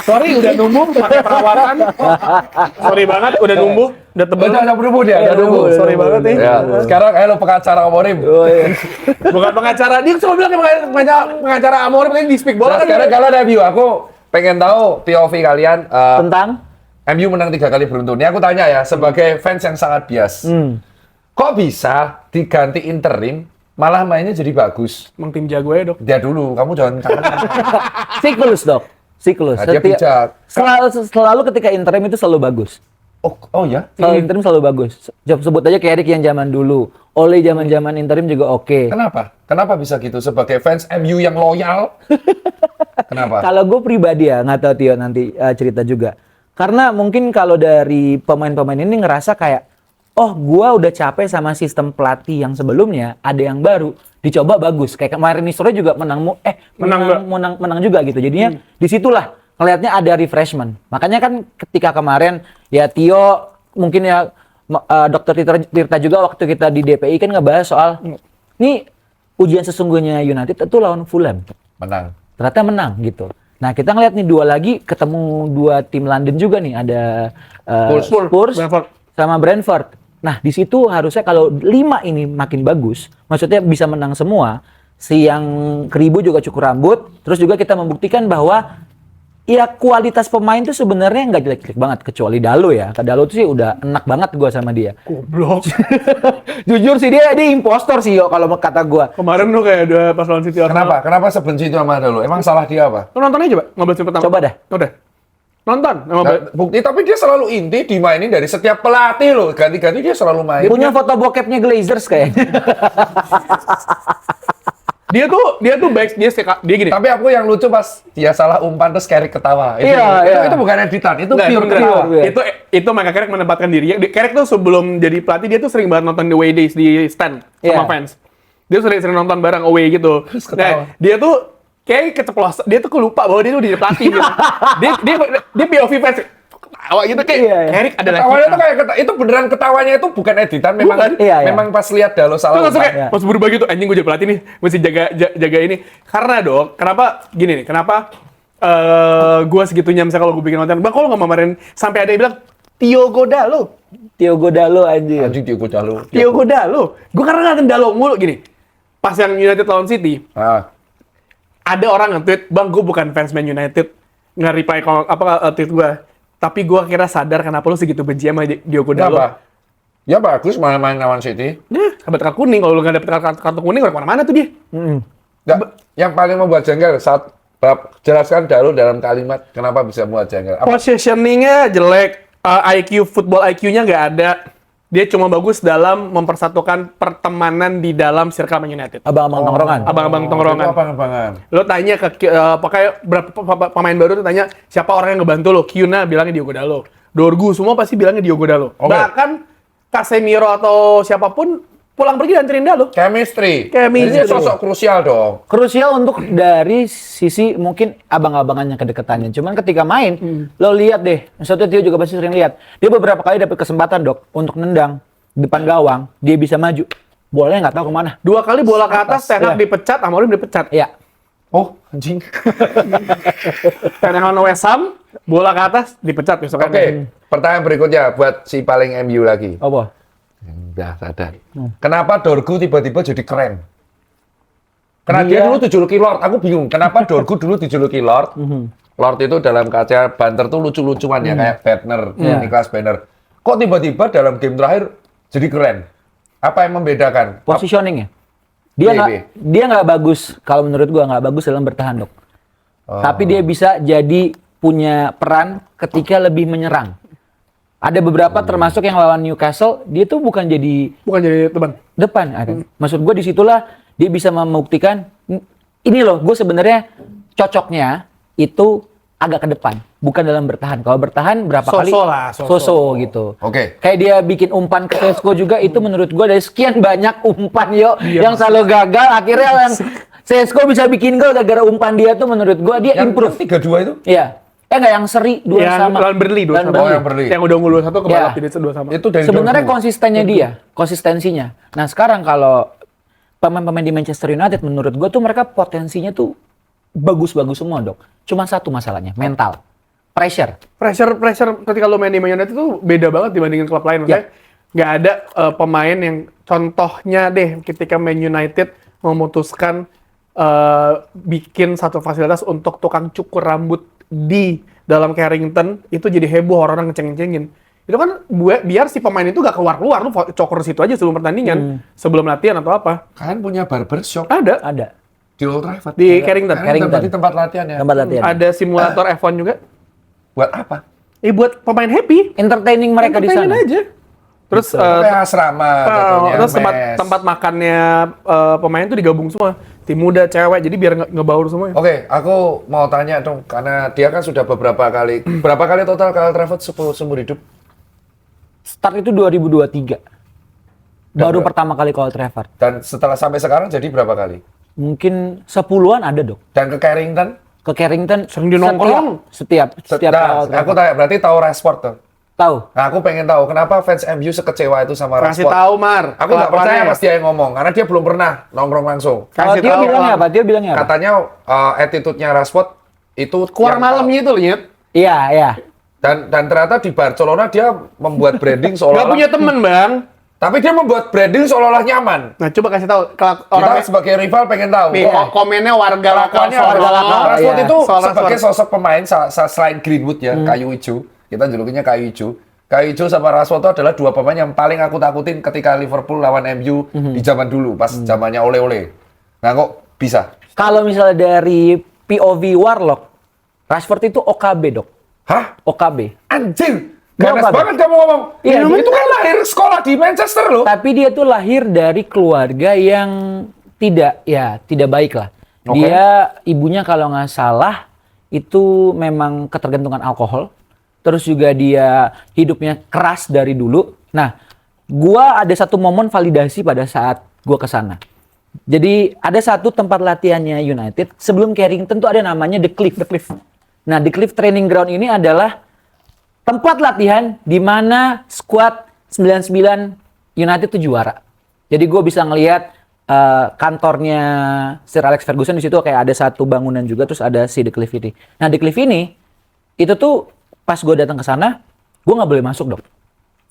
Sorry udah numbuh pakai perawatan. Sorry banget udah numbuh, udah tebal. Udah numbuh dia, udah numbuh. Sorry banget nih. Ya. Sekarang lo pengacara Amorim. Bukan pengacara, dia cuma bilang pengacara Amorim ini di speak bola kan. Sekarang kalau ada view, aku pengen tahu POV kalian tentang MU menang 3 kali beruntun. Ini aku tanya ya, sebagai fans yang sangat bias. Kok bisa diganti interim malah mainnya jadi bagus? Emang tim jago ya, Dok. Dia dulu, kamu jangan siklus, Dok. Siklus. Nah, dia bijak. Selalu ketika interim itu selalu bagus. Oh ya? Kalau interim selalu bagus. Sebut aja Carrick yang zaman dulu. Ole zaman-zaman interim juga oke. Kenapa? Kenapa bisa gitu? Sebagai fans MU yang loyal? Kenapa? Kalau gue pribadi ya, nggak tahu Tio nanti cerita juga. Karena mungkin kalau dari pemain-pemain ini ngerasa kayak, oh gue udah capek sama sistem pelatih yang sebelumnya, ada yang baru, dicoba bagus. Kayak kemarin Nisro juga menang juga gitu. Jadinya disitulah ngelihatnya ada refreshment. Makanya kan ketika kemarin ya Tio mungkin ya Dr. Tirta juga waktu kita di DPI kan ngebahas soal nih ujian sesungguhnya United itu lawan Fulham. Menang. Ternyata menang gitu. Nah kita ngeliat nih dua lagi ketemu dua tim London juga nih ada Spurs sama Brentford. Nah di situ harusnya kalau 5 ini makin bagus, maksudnya bisa menang semua. Si yang Keribu juga cukur rambut, terus juga kita membuktikan bahwa ya kualitas pemain tuh sebenarnya nggak jelek-jelek banget kecuali Dalo ya. Dalo tuh sih udah enak banget gua sama dia. Goblok. Jujur sih dia impostor sih yo kalau kata gua. Kemarin lu kayak udah pas lawan City. Kenapa? Kenapa sebenci itu sama Dalo? Emang salah dia apa? Lu nonton aja coba, 15 menit pertama. Coba dah. Udah. Nonton. Nah, bukti, tapi dia selalu inti dimainin dari setiap pelatih loh. Ganti-ganti dia selalu main. Punya foto bokepnya Glazers kayaknya. Dia tuh baik, dia gini. Tapi aku yang lucu pas dia salah umpan terus Carrick ketawa. Itu bukan editan, itu Nggak, pure itu ketawa. Itu Maka Carrick menempatkan dirinya. Carrick tuh sebelum jadi pelatih dia tuh sering banget nonton The Away Days di stand sama fans. Dia sering nonton bareng away gitu. Nah, dia tuh kayak keceplosan, dia tuh lupa bahwa dia tuh jadi pelatih gitu. dia POV fans ketawa gitu kayak Carrick adalah Ketawanya tuh kayak itu beneran ketawanya itu bukan editan, memang memang pas lihat Dalo salah langsung umpan. kayak pas berubah gitu, anjing gue jadi pelatih nih, mesti jaga ini. Karena dok, kenapa gini nih, kenapa gue segitunya misalnya kalau gue bikin konten, bang kalau nggak mamarin sampai ada yang bilang Diogo Dalo anjing. Anjing Diogo Dalo. Diogo Dalo. Gue karena ngatain Dalo mulu gini. Pas yang United lawan City, ada orang nge-tweet, bang gue bukan fans Man United, nge-reply tweet gue. Tapi gue kira sadar kenapa lu segitu benci sama Diogo Dalo. Kenapa? Ya bagus main lawan City. Dapat kartu kuning, kalau lu nggak dapet kartu kuning, udah kemana-mana tuh dia. Nggak, yang paling membuat jengkel saat jelaskan Dalo dalam kalimat kenapa bisa membuat jengkel. Positioning-nya jelek, football IQ-nya nggak ada. Dia cuma bagus dalam mempersatukan pertemanan di dalam circle Man United. Abang-abang tongkrongan. Abang-abang tongkrongan. Abang-abangan. Lo tanya pakai berapa pemain baru tuh tanya siapa orang yang ngebantu lo? Kyuna bilangnya Diogo Dalo. Dorgu semua pasti bilangnya Diogo Dalo. Bahkan Casemiro atau siapapun pulang pergi dan anterin Dalo. Chemistry. Ini sosok krusial dong. Krusial untuk dari sisi mungkin abang-abangannya kedekatannya. Cuman ketika main, lo lihat deh, misalnya Tio juga pasti sering lihat. Dia beberapa kali dapat kesempatan dok untuk nendang depan gawang, dia bisa maju. Bolanya nggak tahu kemana. 2 kali bola ke atas, Ten Hag dipecat, Amorim dipecat. Iya. Oh, anjing. Ten Hag lawan West Ham, bola ke atas dipecat besok. Oke, pertanyaan berikutnya buat si paling MU lagi. Apa? Udah sadar. Kenapa Dorgu tiba-tiba jadi keren? Karena dia dulu dijuluki Lord. Aku bingung. Kenapa Dorgu dulu dijuluki Lord? Lord itu dalam kaca banter tuh lucu-lucuan ya kayak Badner, Niklas Banner. Kok tiba-tiba dalam game terakhir jadi keren? Apa yang membedakan? Positioning ya. Dia nggak bagus. Kalau menurut gua nggak bagus dalam bertahan dok. Tapi dia bisa jadi punya peran ketika lebih menyerang. Ada beberapa termasuk yang lawan Newcastle, dia tuh bukan jadi depan. Maksud gue disitulah dia bisa membuktikan ini loh, gue sebenarnya cocoknya itu agak ke depan, bukan dalam bertahan. Kalau bertahan berapa kali so gitu. Oke. Kayak dia bikin umpan ke Sesko juga itu menurut gue dari sekian banyak umpan yang selalu gagal, akhirnya yang Sesko bisa bikin gol gara-gara umpan dia tuh menurut gue dia improve. 3-2 itu? Iya. Enggak yang seri 2 sama. Lawan Burnley 2 sama. Oh, yang Burnley. Yang udah unggul 2-1 ke balap jadi 2 sama. Itu dari sebenarnya konsistensinya. Nah, sekarang kalau pemain-pemain di Manchester United menurut gue tuh mereka potensinya tuh bagus-bagus semua, Dok. Cuma satu masalahnya, mental. Pressure ketika lo main di Man United tuh beda banget dibandingin klub lain. Maksudnya nggak ada pemain yang contohnya deh ketika Man United memutuskan bikin satu fasilitas untuk tukang cukur rambut di dalam Carrington itu jadi heboh, orang ngeceng-ngecengin. Itu kan biar si pemain itu gak keluar-keluar, lu cokur situ aja sebelum pertandingan, sebelum latihan atau apa. Kalian punya barbershop? Ada. Di Old Trafford? Di Carrington. Berarti tempat latihan ya? Tempat latihan. Ada simulator F1 juga. Buat apa? buat pemain happy. Entertaining mereka di Entertainin sana. aja. Terus Kayak asrama jatuhnya, terus tempat mes. tempat makannya pemain tuh digabung semua. Tim muda, cewek, jadi biar ngebaur semuanya. Oke, aku mau tanya dong, karena dia kan sudah berapa kali total Kyle Trafford seumur hidup? Start itu 2023. Baru Berapa? pertama kali Cole Trafford. Dan setelah sampai sekarang jadi berapa kali? Mungkin 10-an ada, Dok. Dan ke Carrington? Ke Carrington Sering di nongkrong. Setiap Nah, Cole aku Trafford. tanya, berarti tahu Rashford tuh? Tahu. Nah, aku pengen tahu kenapa fans MU sekecewa itu sama Kasih Rashford. tahu, Mar. Aku nggak percaya Kelakuannya. pas dia yang ngomong, karena dia belum pernah nongkrong langsung. Kalau Kasih dia tahu, bilangnya Om. apa? Dia bilangnya apa? Katanya attitude-nya Rashford itu Keluar yang- malam gitu loh, Nyet. Iya, iya. Dan ternyata di Barcelona dia membuat branding Gak seolah-olah punya temen, Bang. tapi dia membuat branding seolah-olah nyaman. Nah, coba kasih tahu Kita orang sebagai rival pengen tahu. komennya warga lokal Kelakuannya soal Rashford iya. itu Soal sebagai Rashford. sosok pemain selain Greenwood ya, kayu hijau. Kita julukinya kayu hijau. Kayu hijau sama Rashford itu adalah dua pemain yang paling aku takutin ketika Liverpool lawan MU di zaman dulu, pas zamannya Ole. Nah kok bisa? Kalau misalnya dari POV Warlock, Rashford itu OKB, Dok. Hah? OKB. Anjir! Gak Ganas apa-apa. banget kamu ngomong. Iya, Itu kan lahir sekolah di Manchester loh. Tapi dia tuh lahir dari keluarga yang tidak baik lah. Oke. Dia ibunya kalau nggak salah itu memang ketergantungan alkohol. Terus juga dia hidupnya keras dari dulu. Nah, gua ada satu momen validasi pada saat gua ke sana. Jadi ada satu tempat latihannya United sebelum Carrington tuh ada namanya The Cliff. Nah, The Cliff Training Ground ini adalah tempat latihan di mana skuad 99 United tuh juara. Jadi gue bisa ngelihat kantornya Sir Alex Ferguson di situ kayak ada satu bangunan juga, terus ada si The Cliff ini. Nah, The Cliff ini itu tuh pas gue datang ke sana, gue nggak boleh masuk, Dok,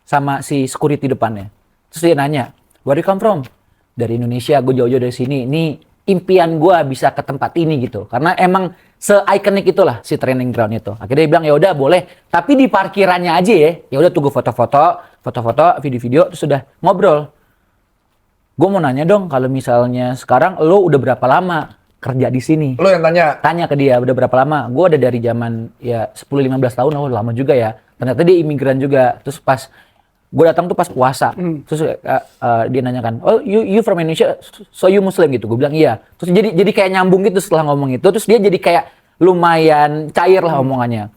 sama si security depannya. Terus dia nanya, where you come from? Dari Indonesia, gue jauh-jauh dari sini. Ini impian gue bisa ke tempat ini gitu, karena emang se-ikonik itulah si training ground itu. Akhirnya dia bilang ya udah boleh, tapi di parkirannya aja ya. Ya udah tunggu foto-foto, video-video, terus udah ngobrol. Gue mau nanya dong, kalau misalnya sekarang lo udah berapa lama kerja di sini? Lo yang tanya. Tanya ke dia udah berapa lama? Gue ada dari zaman ya 10-15 tahun, oh lama juga ya. Ternyata dia imigran juga. Terus pas gue datang tuh pas puasa, terus dia nanyakan, oh you from Indonesia, so you Muslim gitu. Gue bilang iya. Terus jadi kayak nyambung gitu setelah ngomong itu. Terus dia jadi kayak lumayan cair lah omongannya.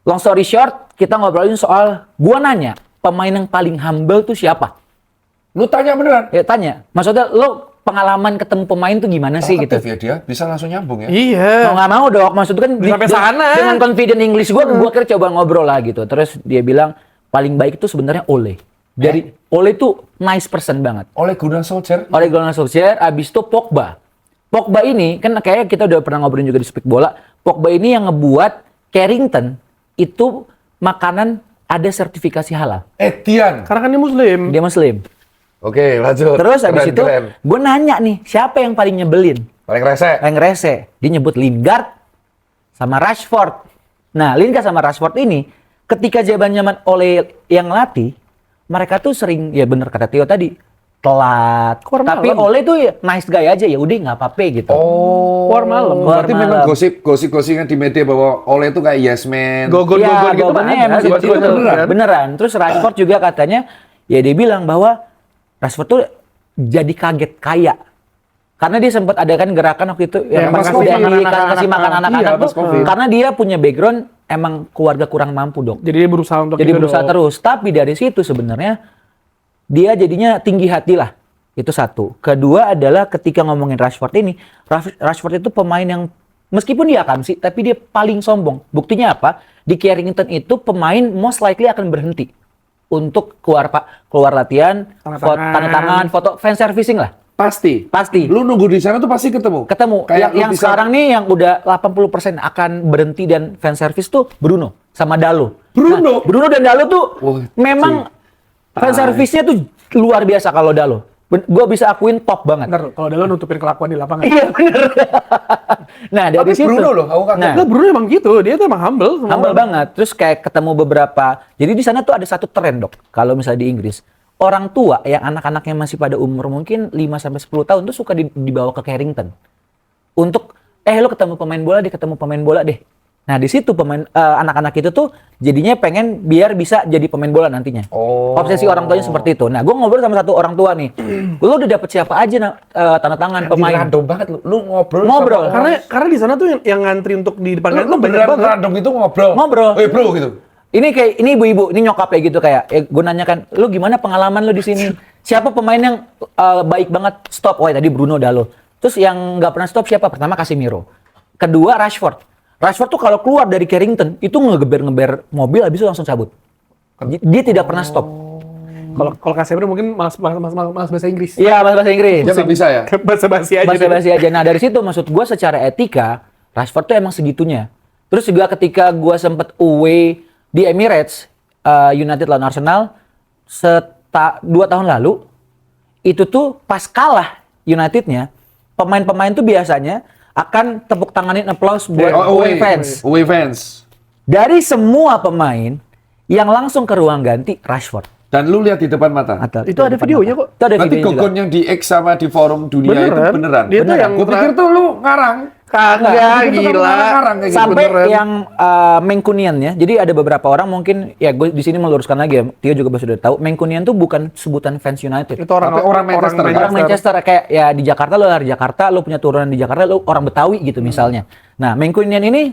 Long story short, kita ngobrolin soal, gue nanya, pemain yang paling humble tuh siapa? Lu tanya beneran? Ya tanya, maksudnya lo pengalaman ketemu pemain tuh gimana sih gitu? Talkative ya dia, bisa langsung nyambung ya. Iya. Mau nggak mau dok, maksud kan Sampai sana. dengan confident English gue kira coba ngobrol lah gitu. Terus dia bilang paling baik itu sebenarnya Ole. Dari Ole tuh nice person banget. Oleh Gunnar Solskjaer. Ole Gunnar Solskjaer, abis itu Pogba. Pogba ini kan kayaknya kita udah pernah ngobrolin juga di Speak Bola. Pogba ini yang ngebuat Carrington itu makanan ada sertifikasi halal. Dian. Karena kan dia Muslim. Dia Muslim. Oke, lanjut. Terus abis Keren, itu keren. gue nanya nih siapa yang paling nyebelin? Paling rese. Yang rese. Dia nyebut Lingard sama Rashford. Nah, Lingard sama Rashford ini ketika zaman-zaman Ole yang latih, mereka tuh sering, ya bener kata Tio tadi, telat. Keluar Tapi malam. Ole tuh ya nice guy aja, ya udah nggak apa-apa gitu. Oh, Keluar malam. Berarti Keluar memang malam. gosip-gosipnya di media bahwa Ole itu kayak yes man. Gogon-gogon gitu gogonnya mah ada. emang Tiba-tiba seperti itu. beneran. Beneran. Terus Rashford juga katanya, ya dia bilang bahwa Rashford tuh jadi kaget kaya. Karena dia sempat ada kan gerakan waktu itu Ya, pas pas udah Covid. kasih makan Iya, anak-anak pas tuh, Covid. karena dia punya background emang keluarga kurang mampu dok. Jadi dia berusaha untuk Jadi itu berusaha dong. terus. Tapi dari situ sebenarnya dia jadinya tinggi hati lah. Itu satu. Kedua adalah ketika ngomongin Rashford ini, Rashford itu pemain yang meskipun dia akan sih, tapi dia paling sombong. Buktinya apa? Di Carrington itu pemain most likely akan berhenti untuk keluar latihan, tanda tangan, foto, fan servicing lah. Pasti. Pasti. Lu nunggu di sana tuh pasti ketemu. Ketemu. Kayak lu yang bisa- sekarang nih yang udah 80% akan berhenti dan fan service tuh Bruno sama Dalo. Bruno? Nah, Bruno dan Dalo tuh Wah, memang fan service-nya tuh luar biasa kalau Dalo. Gue bisa akuin top banget. Ntar kalau dia nutupin kelakuan di lapangan. Iya bener. Nah dari Tapi situ. Bruno loh, aku kaget. Nah, Nah, Bruno emang gitu. Dia tuh emang humble. semua humble orang. banget. Terus kayak ketemu beberapa. Jadi di sana tuh ada satu tren dok. Kalau misalnya di Inggris. Orang tua yang anak-anaknya masih pada umur mungkin 5-10 tahun tuh suka dibawa ke Carrington. Untuk, lo ketemu pemain bola deh, Nah, di situ pemain anak-anak itu tuh jadinya pengen biar bisa jadi pemain bola nantinya. Obsesi orang tuanya seperti itu. Nah, gue ngobrol sama satu orang tua nih. Lu udah dapet siapa aja tanda tangan pemain? Random banget lu ngobrol. Karena di sana tuh yang ngantri untuk di depan lu beneran random itu ngobrol. Bro gitu. Ini kayak ini ibu-ibu, ini nyokap kayak gitu kayak gue nanya kan, lu gimana pengalaman lu di sini? Siapa pemain yang baik banget stop? Oh, tadi Bruno dah lo. Terus yang nggak pernah stop siapa? Pertama Casemiro. Kedua Rashford. Rashford tuh kalau keluar dari Carrington itu ngegeber-ngeber mobil habis itu langsung cabut. Dia tidak pernah stop. Kalau Casemiro mungkin malas bahasa Inggris. Iya, bahasa Inggris. Dia nggak bisa ya? Basa-basi aja. Basa-basi aja. Nah, dari situ maksud gue secara etika, Rashford tuh emang segitunya. Terus juga ketika gue sempet away di Emirates, United lawan Arsenal, 2 tahun lalu, itu tuh pas kalah Unitednya, pemain-pemain tuh biasanya akan tepuk tanganin applause buat away fans. Away fans. Dari semua pemain yang langsung ke ruang ganti, Rashford. Dan lu lihat di depan mata. Itu ada videonya kok. Itu ada Berarti videonya Gogon juga. yang di X sama di forum dunia itu beneran. Dia tuh yang Gue pikir tuh lu ngarang. Kagak, gila. Kayak gitu. Sampai beneran. yang Mancunian-nya, jadi ada beberapa orang mungkin, ya gue di sini meluruskan lagi ya, Tio juga sudah tahu, Mancunian tuh bukan sebutan fans United. Itu orang Manchester. Orang Manchester kayak ya di Jakarta lo dari Jakarta, lo punya turunan di Jakarta, lo orang Betawi gitu misalnya. Nah, Mancunian ini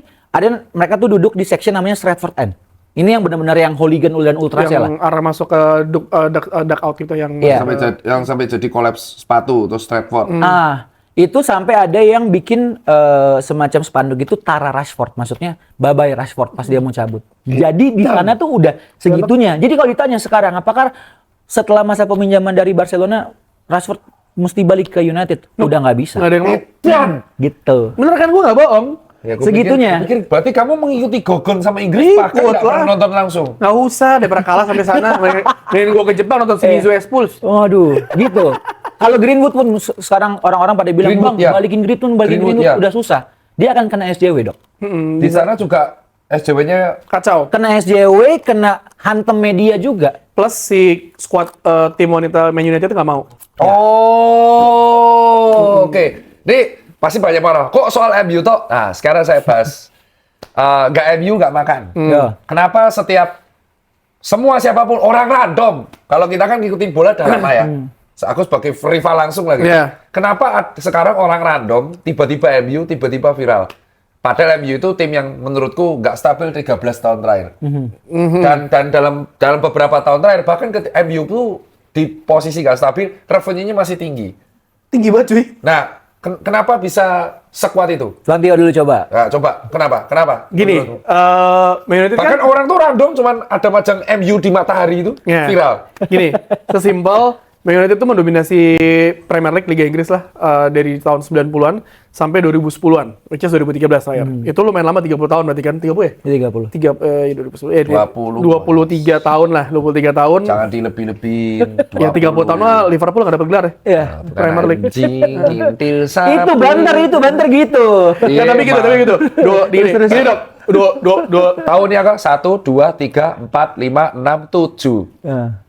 mereka tuh duduk di section namanya Stratford End. Ini yang benar-benar yang hooligan dan ultras ya lah. yang arah masuk ke duck out itu yang Iya. Sampai jadi kolaps sepatu terus Stratford. Itu sampai ada yang bikin semacam spanduk itu Tara Rashford, maksudnya bye-bye Rashford pas dia mau cabut. Jadi di sana tuh udah segitunya. Jadi kalau ditanya sekarang, apakah setelah masa peminjaman dari Barcelona, Rashford mesti balik ke United? Udah nggak bisa. nggak ada yang mau. Gitu. Bener kan, gue nggak bohong. Ya, gua Segitunya. Pikir, berarti kamu mengikuti Gogon sama Inggris bahkan nggak pernah nonton langsung. Nggak usah, daripada kalah sampai sana. Mending gue ke Jepang nonton Shimizu Expulse. Waduh, gitu. Kalau Greenwood pun sekarang orang-orang pada bilang, Greenwood, Bang, ya. balikin Greenwood Ya. udah susah. Dia akan kena SJW, Dok. Di sana juga SJW-nya Kacau. Kena SJW, kena hantem media juga. Plus si squad tim wanita Man United nggak mau. Oke. Nih, pasti banyak marah. Kok soal MU toh? Nah, sekarang saya bahas. Nggak MU, nggak makan. Ya. Kenapa setiap semua siapapun orang random? Kalau kita kan ngikutin bola udah lama ya. Aku sebagai rival langsung lagi. Iya. Kenapa sekarang orang random tiba-tiba MU tiba-tiba viral? Padahal MU itu tim yang menurutku nggak stabil 13 tahun terakhir. Dan dalam beberapa tahun terakhir bahkan MU itu di posisi nggak stabil, revenue-nya masih tinggi. Tinggi banget cuy. Nah, kenapa bisa sekuat itu? Lantio dulu coba. Nah, coba, kenapa? Gini, Menurutmu? Man United Bahkan kan orang tuh random, cuman ada majang MU di matahari itu Ya. viral. Gini, sesimpel Man United itu mendominasi Premier League Liga Inggris lah dari tahun 90-an sampai 2010-an, which is 2013 terakhir. Itu lumayan lama, 30 tahun berarti kan? 30 ya? 30. 20. 23 tahun lah, 23 tahun. Jangan dilebih-lebihin. Ya 30 tahun lah Liverpool nggak dapat gelar ya? Iya. Premier League. Ngintil Itu banter gitu. Ya, tapi gitu. Gini dok. Dua. Tahunnya kan 1, 2, 3, 4, 5, 6, 7.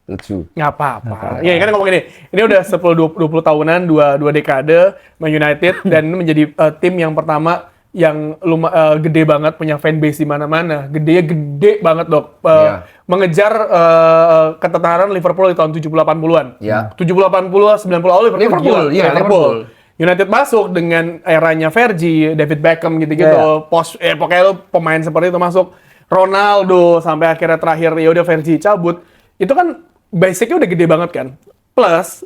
7. Nggak apa-apa. Ya kan ngomong gini, ini udah 10-20 tahunan, dua dekade Man United dan ini menjadi tim yang pertama yang gede banget, punya fanbase di mana-mana. Gede banget dok. Mengejar ketenaran Liverpool di tahun 70-80-an. Iya. 70-80, 90 awal Liverpool gila. iya, Liverpool. United masuk dengan eranya Fergie, David Beckham gitu-gitu. Pokoknya lo pemain seperti itu masuk. Ronaldo sampai akhirnya terakhir ya udah Fergie cabut. Itu kan basic-nya udah gede banget kan. Plus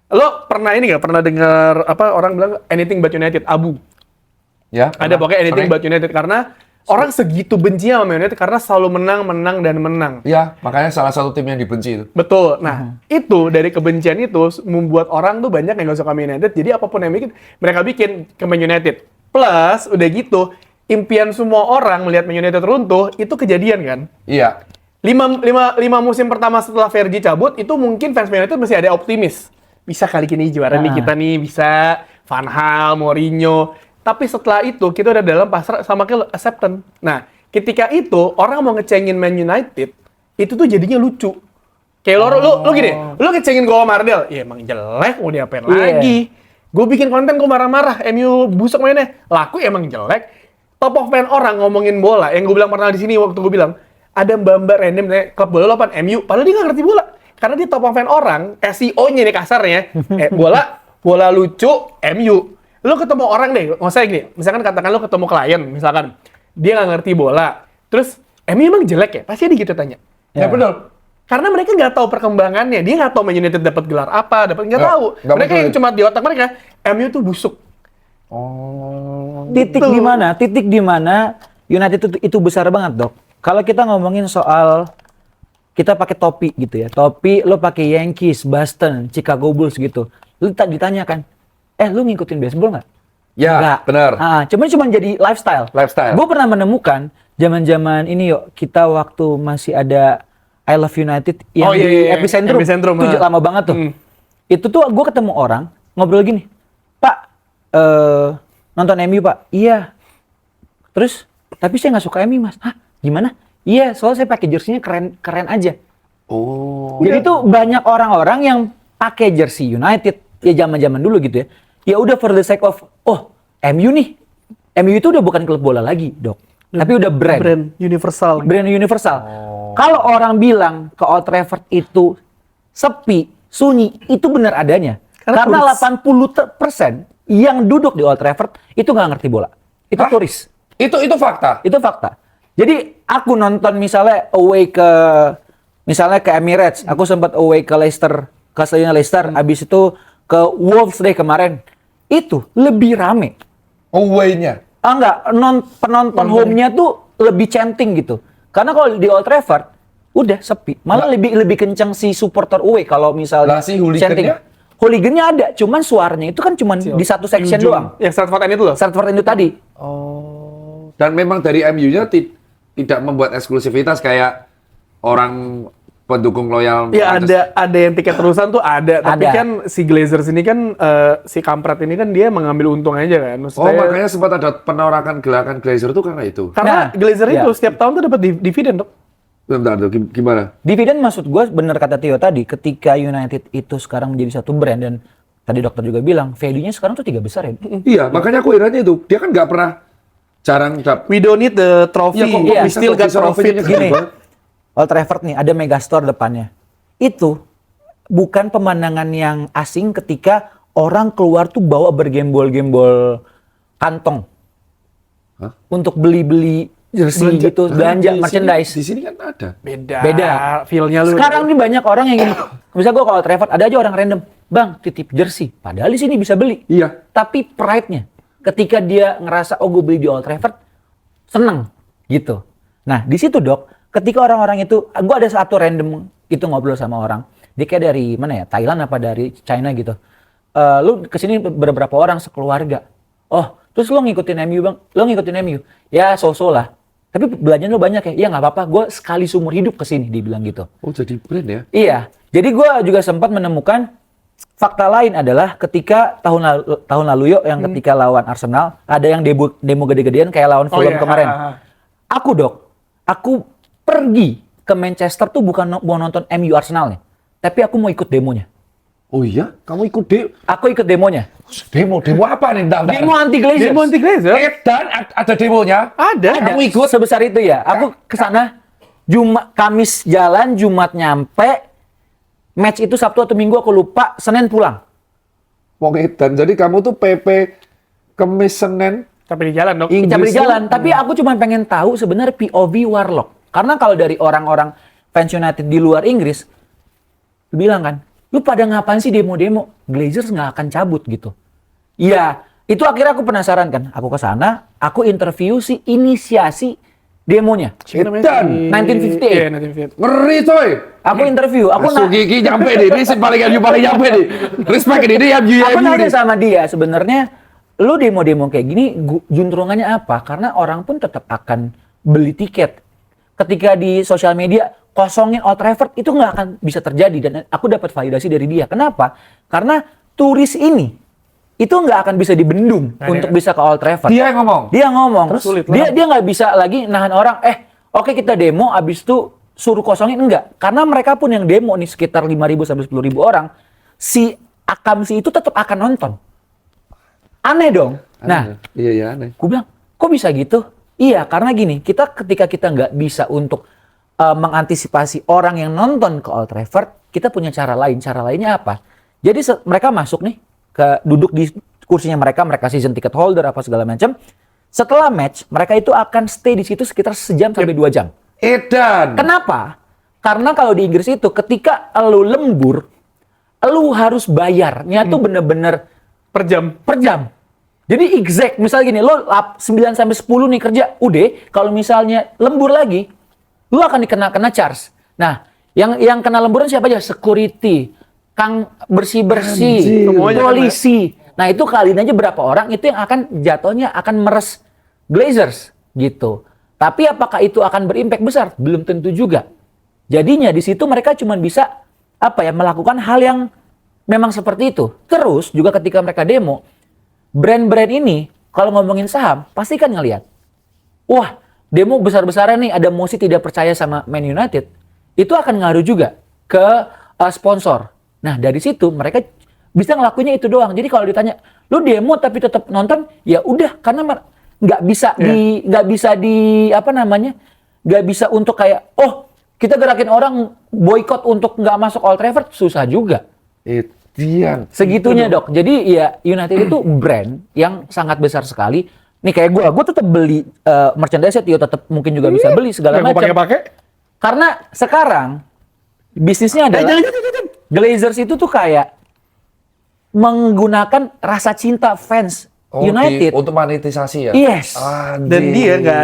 lo pernah dengar apa orang bilang anything but United, Abu. Ya. Ada pokoknya anything but United karena orang segitu bencinya sama United karena selalu menang. Ya, makanya salah satu tim yang dibenci itu. Betul. Nah, itu dari kebencian itu membuat orang tuh banyak yang gak suka Man United. Jadi apapun yang mereka bikin ke Man United. Plus udah gitu, impian semua orang melihat Man United runtuh itu kejadian kan. Iya. 5 musim pertama setelah Fergie cabut, itu mungkin fans Man United masih ada optimis. Bisa kali ini juara nih kita nih, bisa. Van Gaal, Mourinho. Tapi setelah itu, kita udah dalam pasar sama kayak acceptance. Nah, ketika itu, orang mau ngecengin Man United, itu tuh jadinya lucu. Kayak lo gini, lo ngecengin gue Mardel, ya emang jelek, mau diapain lagi. Gue bikin konten, gue marah-marah, MU busuk mainnya. Laku emang jelek. top of fan orang ngomongin bola, yang gue bilang pernah di sini waktu gue bilang, ada mbak-mbak random klub bola lo apa MU, padahal dia nggak ngerti bola. Karena dia top of fan orang, SEO-nya nih kasarnya, bola lucu, MU. Lo ketemu orang deh, maksudnya gini, misalkan katakan lo ketemu klien, misalkan dia nggak ngerti bola, terus MU emang jelek ya? Pasti dia gitu tanya. Ya betul. Karena mereka nggak tahu perkembangannya, dia nggak tahu Man United dapat gelar apa, nggak tahu. Mereka betul. yang cuma di otak mereka, MU tuh busuk. Titik di mana United itu besar banget, Dok. Kalau kita ngomongin soal kita pakai topi gitu ya. Topi lo pakai Yankees, Boston, Chicago Bulls gitu. Lu tak ditanyakan, lu ngikutin baseball nggak? Ya, Nggak. benar. Cuma jadi lifestyle. Lifestyle. Gue pernah menemukan zaman-zaman ini kita waktu masih ada I Love United yang di Epicentrum. Itu lama banget tuh. Itu tuh gue ketemu orang ngobrol gini, Pak, nonton MU Pak? Iya. Terus, tapi saya nggak suka MU Mas. Hah? Gimana? Iya, soalnya saya pakai jersinya keren aja. Oh. Jadi tuh banyak orang-orang yang pakai jersey United ya zaman-zaman dulu gitu ya. Ya udah for the sake of MU nih. MU itu udah bukan klub bola lagi, Dok. Tapi udah brand. Brand universal. Brand universal. Kalau orang bilang ke Old Trafford itu sepi, sunyi, itu benar adanya. Karena 80% yang duduk di Old Trafford itu nggak ngerti bola. Itu turis. Itu fakta. Itu fakta. Jadi aku nonton misalnya misalnya ke Emirates, aku sempat away ke Leicester, ke stadion Leicester, habis itu ke Wolves deh kemarin. Itu lebih rame. Away-nya. Enggak, penonton home-nya tuh lebih centing gitu. Karena kalau di Old Trafford udah sepi. Malah lebih kencang si supporter away kalau misalnya Lah si hooligan-nya? Hooligan-nya ada, cuman suaranya itu kan cuman di satu section doang. Yang Stratford End itu loh. Stratford End itu tadi. Dan memang dari MU-nya tidak membuat eksklusivitas kayak orang pendukung loyal. Ya ada yang tiket terusan tuh ada. Tapi Ada. kan si Glazers ini kan, si kampret ini kan dia mengambil untung aja kan. Maksudnya, Makanya sempat ada penolakan gerakan Glazer tuh karena itu. karena Glazer itu setiap tahun tuh dapat dividen, Dok. Bentar, gimana? Dividen maksud gue bener kata Tio tadi, ketika United itu sekarang menjadi satu brand dan tadi dokter juga bilang value-nya sekarang tuh 3 besar ya. Iya, makanya aku herannya itu. Dia kan nggak pernah jarang We don't need the trophy, Iya, kok we bisa still kok got bisa profit. trophy-nya Gini, Coba. Old Trafford nih ada megastore depannya. Itu bukan pemandangan yang asing ketika orang keluar tuh bawa bergembol-gembol kantong. Hah? Untuk beli-beli jersey gitu, belanja merchandise. Di sini kan ada. Beda. Feel-nya lu. Sekarang nih banyak orang yang gini. Misalnya gue kalau Trafford ada aja orang random, "Bang, titip jersey." Padahal di sini bisa beli. Iya. Tapi pride-nya ketika dia ngerasa gue beli di Old Trafford, seneng gitu. Nah, di situ, Dok, ketika orang-orang itu, gue ada satu random itu ngobrol sama orang. Dia kayak dari mana ya? Thailand apa dari China gitu. Lu kesini beberapa orang sekeluarga. Oh, terus lu ngikutin MU Bang? Lu ngikutin MU? Ya, so-so lah. Tapi belanjaan lu banyak ya? Iya nggak apa-apa, gue sekali seumur hidup kesini, dia bilang gitu. Oh, jadi brand ya? Iya, jadi gue juga sempat menemukan fakta lain adalah ketika tahun lalu yuk yang ketika lawan Arsenal ada yang demo gede-gedean kayak lawan Fulham kemarin. Aku pergi ke Manchester tuh bukan mau nonton MU Arsenalnya, tapi aku mau ikut demonya. Oh iya? Kamu ikut Aku ikut demonya. demo apa nih? Demo anti Glazers. Demo anti Glazer? Dan ada demonya? Ada. Kamu ikut sebesar itu ya? Aku kesana Kamis jalan, Jumat nyampe. Match itu Sabtu atau Minggu aku lupa, Senin pulang. Wong edan. Jadi kamu tuh PP Kemis Senin Tapi di jalan, Dok. Capek di jalan, tapi aku cuma pengen tahu sebenarnya POV Warlock. Karena kalau dari orang-orang fans United di luar Inggris bilang kan, lu pada ngapain sih demo-demo? Glazers nggak akan cabut gitu. Iya, itu akhirnya aku penasaran kan. Aku ke sana, aku interview si inisiasi demonya. Edan. 1958. Iya, 1958. Ngeri coy. Aku interview, aku Gigi nyampe deh. Ini paling nyampe nih. Respect ini ya aku nanya sama dia sebenarnya lu demo-demo kayak gini juntrungannya apa? Karena orang pun tetap akan beli tiket. Ketika di sosial media kosongin Old Trafford itu nggak akan bisa terjadi dan aku dapat validasi dari dia. Kenapa? Karena turis ini itu nggak akan bisa dibendung untuk bisa ke Old Trafford. Dia yang ngomong. Dia ngomong. Terus sulit dia nggak bisa lagi nahan orang. Oke kita demo, abis itu suruh kosongin enggak. Karena mereka pun yang demo nih sekitar 5.000 sampai 10.000 orang, si Akamsi itu tetap akan nonton. Aneh dong. Nah, Iya aneh. gue bilang, Kok bisa gitu? Iya, karena gini, ketika kita nggak bisa untuk mengantisipasi orang yang nonton ke Old Trafford, kita punya cara lain. Cara lainnya apa? Jadi mereka masuk nih, duduk di kursinya mereka season ticket holder apa segala macam. Setelah match, mereka itu akan stay di situ sekitar sejam sampai 2 jam. Edan. Kenapa? Karena kalau di Inggris itu ketika lu lembur, lu harus bayarnya tuh bener-bener Per jam. per jam. Jadi exact, misalnya gini, lo 9 sampai 10 nih kerja, udah, kalau misalnya lembur lagi, lo akan kena charge. Nah, yang kena lemburan siapa aja? Security, kang bersih-bersih, Semuanya polisi. Nah, itu kaliin aja berapa orang, itu yang akan jatuhnya akan meres Glazers gitu. Tapi apakah itu akan berimpact besar? Belum tentu juga. Jadinya di situ mereka cuma bisa melakukan hal yang memang seperti itu. Terus juga ketika mereka demo, brand-brand ini kalau ngomongin saham pasti kan ngelihat, wah demo besar-besaran nih, ada mosi tidak percaya sama Man United, itu akan ngaruh juga ke sponsor. Nah dari situ mereka bisa ngelakuinnya itu doang. Jadi kalau ditanya, lu demo tapi tetap nonton, ya udah, karena nggak bisa untuk kayak, oh kita gerakin orang boykot untuk nggak masuk Old Trafford, susah juga. Segitunya dok. Jadi ya United itu brand yang sangat besar sekali. Nih kayak gue tetap beli merchandise, Tio tetap mungkin juga bisa beli segala macam. Pakai. Karena sekarang bisnisnya adalah Glazers itu tuh kayak menggunakan rasa cinta fans United untuk monetisasi ya. Yes. Dan dia nggak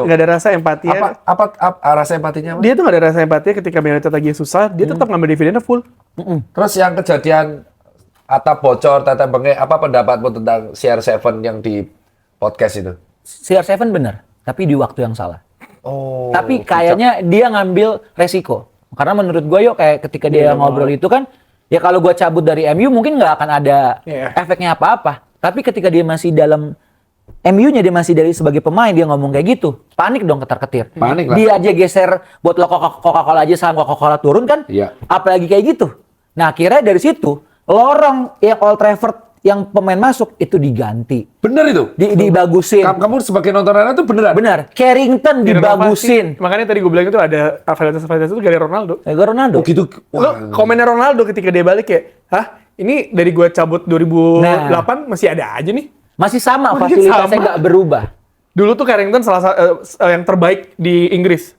ada rasa empati. Apa rasa empatinya? Dia tuh nggak ada rasa empati ketika Man United lagi susah, dia tetap ngambil dividennya full. Terus yang kejadian atap bocor, tata bengek, apa pendapatmu tentang CR7 yang di podcast itu? CR7 bener, tapi di waktu yang salah. Oh. Tapi kayaknya dia ngambil resiko. Karena menurut gue kayak ketika dia ngobrol itu kan, ya kalau gue cabut dari MU mungkin nggak akan ada efeknya apa-apa. Tapi ketika dia masih dalam MU-nya, dia masih sebagai pemain, dia ngomong kayak gitu, panik dong, ketar-ketir. Panik lah. Dia aja geser botol Coca-Cola aja, saham Coca-Cola turun kan? Iya. Apalagi kayak gitu. Nah akhirnya dari situ, lorong yang Old Trafford yang pemain masuk itu diganti. Bener itu? Dibagusin. Kamu sebagai nontonan itu beneran? Benar. Carrington dibagusin. Makanya tadi gue bilang itu ada fasilitas itu gara Ronaldo. Ronaldo. Oh gitu. Lo komennya Ronaldo ketika dia balik ya, hah? Ini dari gue cabut 2008 masih ada aja nih. Masih sama, Masih fasilitasnya sama. nggak berubah. Dulu tuh Carrington yang terbaik di Inggris.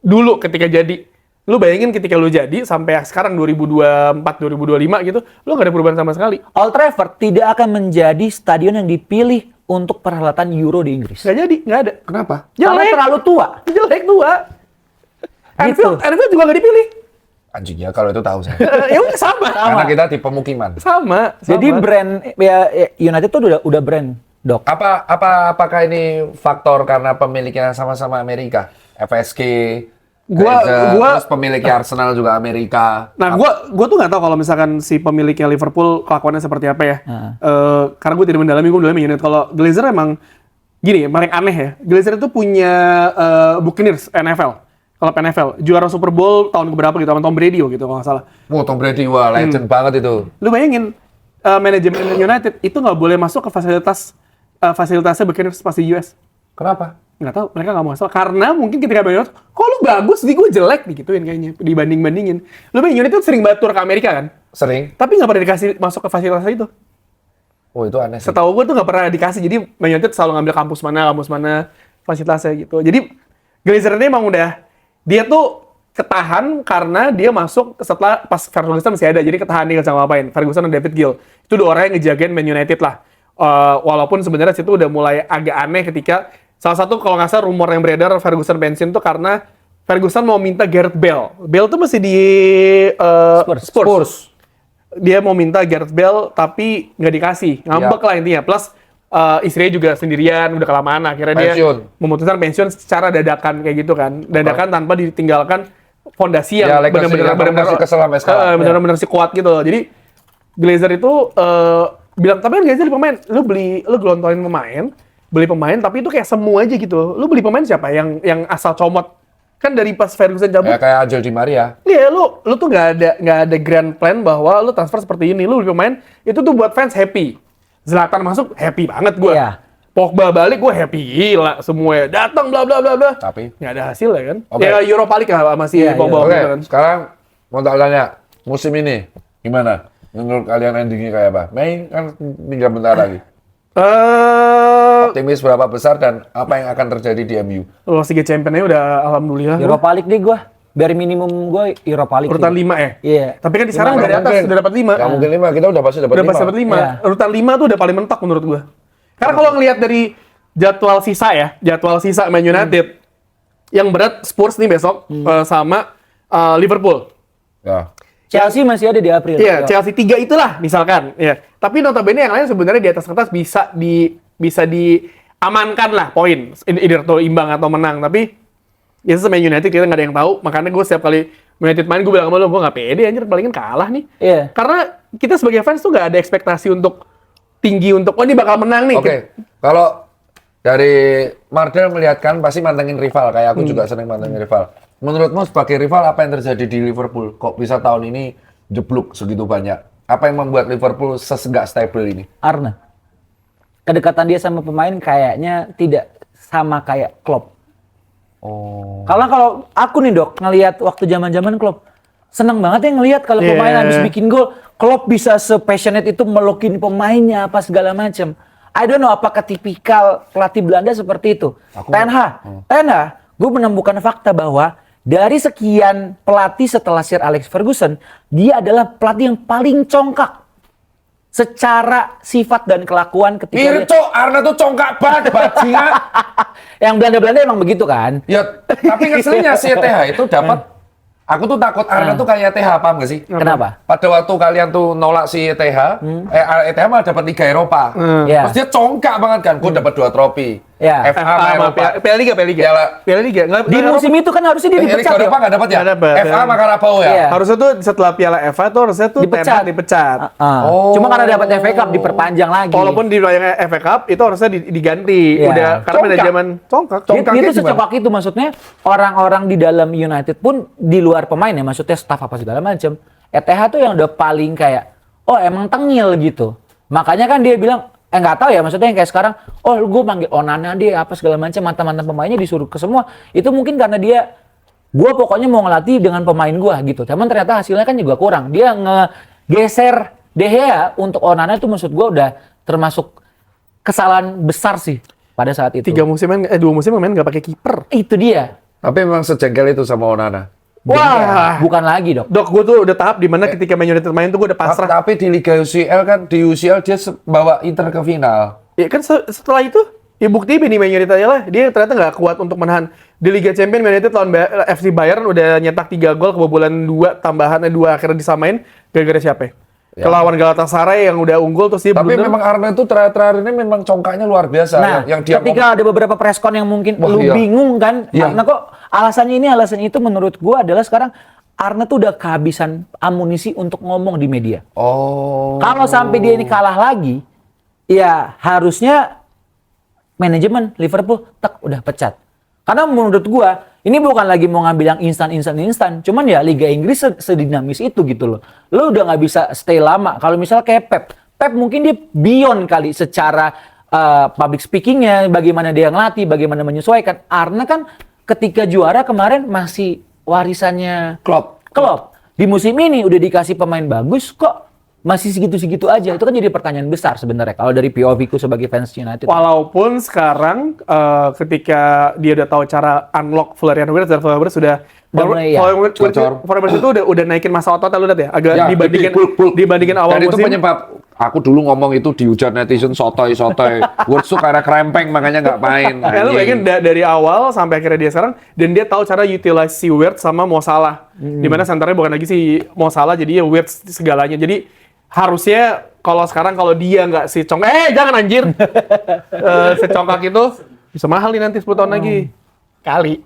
Dulu ketika jadi. Lu bayangin ketika lu jadi sampai sekarang 2024, 2025 gitu, lu nggak ada perubahan sama sekali. Old Trafford tidak akan menjadi stadion yang dipilih untuk perhelatan Euro di Inggris. Nggak jadi, nggak ada. Kenapa? Karena terlalu tua. Jelek tua. Gitu. Anfield juga nggak dipilih. Anjing ya, kalau itu tahu saya. Ya udah sama. Karena kita di pemukiman. Sama. Jadi brand United tuh udah brand, Dok. Apakah ini faktor karena pemiliknya sama-sama Amerika? FSG, Gua terus pemiliknya Arsenal juga Amerika. Nah, gua tuh nggak tahu kalau misalkan si pemiliknya Liverpool kelakuannya seperti apa ya. Karena gue tidak mendalami United. Kalau Glazer emang gini, paling aneh ya. Glazer itu punya Buccaneers NFL. Kalau NFL, juara Super Bowl tahun keberapa gitu, sama Tom Brady gitu kalau nggak salah. Wow, Tom Brady, wah legend banget itu. Lu bayangin, manajemen United itu nggak boleh masuk ke fasilitasnya Buccaneers pas di US. Kenapa? Nggak tahu, mereka nggak mau masuk. Karena mungkin ketika United, kok lu bagus, di gue jelek digituin kayaknya, dibanding-bandingin. Lu bayangin United sering batur ke Amerika kan? Sering. Tapi nggak pernah dikasih masuk ke fasilitas itu. Oh itu aneh sih. Setahu gue tuh nggak pernah dikasih, jadi Man United selalu ngambil kampus mana fasilitasnya gitu. Jadi Glazer ini emang udah, dia tuh ketahan karena dia masuk setelah pas Ferguson masih ada, jadi ketahan nih sama apain. Ferguson dan David Gill itu dua orang yang ngejagain Man United lah. Walaupun sebenarnya situ udah mulai agak aneh ketika salah satu kalau nggak salah rumor yang beredar Ferguson pensiun tuh karena Ferguson mau minta Gareth Bale. Bale tuh masih di Spurs. Dia mau minta Gareth Bale tapi nggak dikasih, ngambek lah intinya. Plus istrinya juga sendirian, udah kelamaan, akhirnya dia memutuskan pensiun secara dadakan kayak gitu kan. Dadakan tanpa ditinggalkan fondasi yang benar-benar kuat gitu loh. Jadi Glazer itu bilang, tapi kan Glazer pemain, lu gelontorin beli pemain tapi itu kayak semu aja gitu. Lu beli pemain siapa yang asal comot? Kan dari pas Ferguson cabut. Ya kayak Angel Di Maria. Iya, lu tuh nggak ada grand plan bahwa lu transfer seperti ini. Lu beli pemain itu tuh buat fans happy. Zlatan masuk happy banget gue. Iya. Pogba balik gue happy gila semuanya. Datang bla bla bla bla. Tapi nggak ada hasil ya kan? Oke. Ya Europa League lah masih Iya, Pogba oke, kan. sekarang mau tak tanya, musim ini gimana? Menurut kalian endingnya kayak apa? Mei kan tinggal bentar lagi. Optimis berapa besar dan apa yang akan terjadi di MU? Lolos Liga Champions-nya udah alhamdulillah. Europa League deh gue. Bare minimum gue Europa League. Urutan sih. 5 ya? Iya. Tapi kan di sekarang Lima, udah di atas, mungkin. udah dapat 5. Nggak mungkin 5, kita udah pasti dapat Udah 5. pasti dapat 5. Iya. Urutan 5 tuh udah paling mentok menurut gua. Karena kalau ngelihat dari jadwal sisa Man United yang berat Spurs nih besok sama Liverpool. Ya. Chelsea masih ada di April. Iya, Chelsea 3 itulah misalkan. Ya. Tapi notabene yang lain sebenarnya di atas kertas bisa diamankan lah poin. Either atau imbang atau menang. Tapi ya Man United kita nggak ada yang tahu. Makanya gue setiap kali United main gue bilang sama lo, gue nggak pede anjir, palingan kalah nih. Iya. Karena kita sebagai fans tuh nggak ada ekspektasi untuk tinggi untuk ini bakal menang nih. Oke, kalau dari Mardel melihatkan pasti mantengin rival, kayak aku juga sering mantengin rival. Menurutmu sebagai rival apa yang terjadi di Liverpool? Kok bisa tahun ini jeblok segitu banyak? Apa yang membuat Liverpool nggak stable ini? Arne. Kedekatan dia sama pemain kayaknya tidak sama kayak Klopp. Oh. Karena kalau aku nih Dok, ngelihat waktu zaman-zaman Klopp, seneng banget ya ngelihat kalau Iya. pemain habis bikin gol, Klopp bisa se-passionate itu melukin pemainnya apa segala macam. I don't know apakah tipikal pelatih Belanda seperti itu. Ten Hag, gue menemukan fakta bahwa dari sekian pelatih setelah Sir Alex Ferguson, dia adalah pelatih yang paling congkak secara sifat dan kelakuan ketika dia... Cok, Arna tuh congkak banget, bajingan. Yang Belanda-Belanda emang begitu kan? Ya, tapi ngeselinnya si ETH itu dapat. Aku tuh takut Arna tuh kayak ETH, paham gak sih? Kenapa? Pada waktu kalian tuh nolak si ETH, ETH malah dapat Liga Eropa. Ya. Terus dia congkak banget kan, gue dapat 2 trofi. Ya. FA sama Eropa. Piala Liga. Piala Liga. Di musim itu kan harusnya dia Liga dipecat. Eropa Dok. nggak dapat ya? Nggak dapat. FA sama Carabao ya? Iya. Harusnya tuh setelah Piala FA tuh harusnya tuh Dipecat. Ten Hag dipecat. Oh. Cuma karena dapat FA Cup diperpanjang lagi. Walaupun di FA Cup itu harusnya diganti. Iya. Udah karena Congkak. manajemen congkak. Dia Congkaknya tuh gimana? secongkak itu, maksudnya orang-orang di dalam United pun di luar pemain ya, maksudnya staff apa segala macam. ETH tuh yang udah paling kayak, oh emang tengil gitu. Makanya kan dia bilang, nggak tahu ya, maksudnya yang kayak sekarang, oh gue manggil Onana dia apa segala macam, mantan-mantan pemainnya disuruh ke semua. Itu mungkin karena dia, gue pokoknya mau ngelatih dengan pemain gue gitu. Cuman ternyata hasilnya kan juga kurang. Dia ngegeser De Gea untuk Onana itu maksud gue udah termasuk kesalahan besar sih pada saat itu. 2 musim main nggak pakai kiper. Itu dia. Tapi memang sejengkel itu sama Onana. Wah. Bukan lagi Dok. Dok, gue tuh udah tahap dimana ketika Man United main tuh gue udah pasrah. Tapi di Liga UCL kan, di UCL dia bawa Inter ke final. Ya kan setelah itu, ya bukti nih Man United lah. Dia ternyata nggak kuat untuk menahan. Di Liga Champions Man United lawan FC Bayern udah nyetak 3 gol, kebobolan 2, tambahannya 2 akhirnya disamain gara-gara siapa? Ya. Kelawan Galatasaray yang udah unggul terus dia Tapi blunder. memang Arna itu terakhir ini memang congkaknya luar biasa. Nah, yang dia ketika ada beberapa preskon yang mungkin Wah, lu iya. bingung kan, Iya. Arna kok alasannya ini, alasan itu, menurut gua adalah sekarang Arna tuh udah kehabisan amunisi untuk ngomong di media. Oh. Kalau sampai dia ini kalah lagi, ya harusnya manajemen Liverpool udah pecat. Karena menurut gua ini bukan lagi mau ngambil yang instan, cuman ya Liga Inggris sedinamis itu gitu loh. Lo udah nggak bisa stay lama. Kalau misalnya kayak Pep mungkin dia beyond kali secara public speakingnya, bagaimana dia ngelatih, bagaimana menyesuaikan. Arna kan ketika juara kemarin masih warisannya Klopp. Di musim ini udah dikasih pemain bagus kok masih segitu-segitu aja. Itu kan jadi pertanyaan besar sebenarnya kalau dari POV ku sebagai fans United. Walaupun sekarang ketika dia udah tahu cara unlock Florian Wirtz dan Florian Wirtz sudah mulai, ya. Florian Wirtz itu udah naikin masa ototnya lu lihat ya, agak Ya, dibandingin awal Dan itu musim. penyebab aku dulu ngomong itu dihujat netizen sotoy. Words tuh karena krempeng makanya nggak main. Ya, lu bayangin dari awal sampai akhirnya dia sekarang, dan dia tahu cara utilize si Wirtz sama Mo Salah. Dimana senternya bukan lagi si Mo Salah, jadi ya Wirtz segalanya. Jadi harusnya kalau sekarang kalau dia nggak si congkak, jangan anjir, secongkak itu bisa mahal nih nanti 10 tahun lagi. Kali.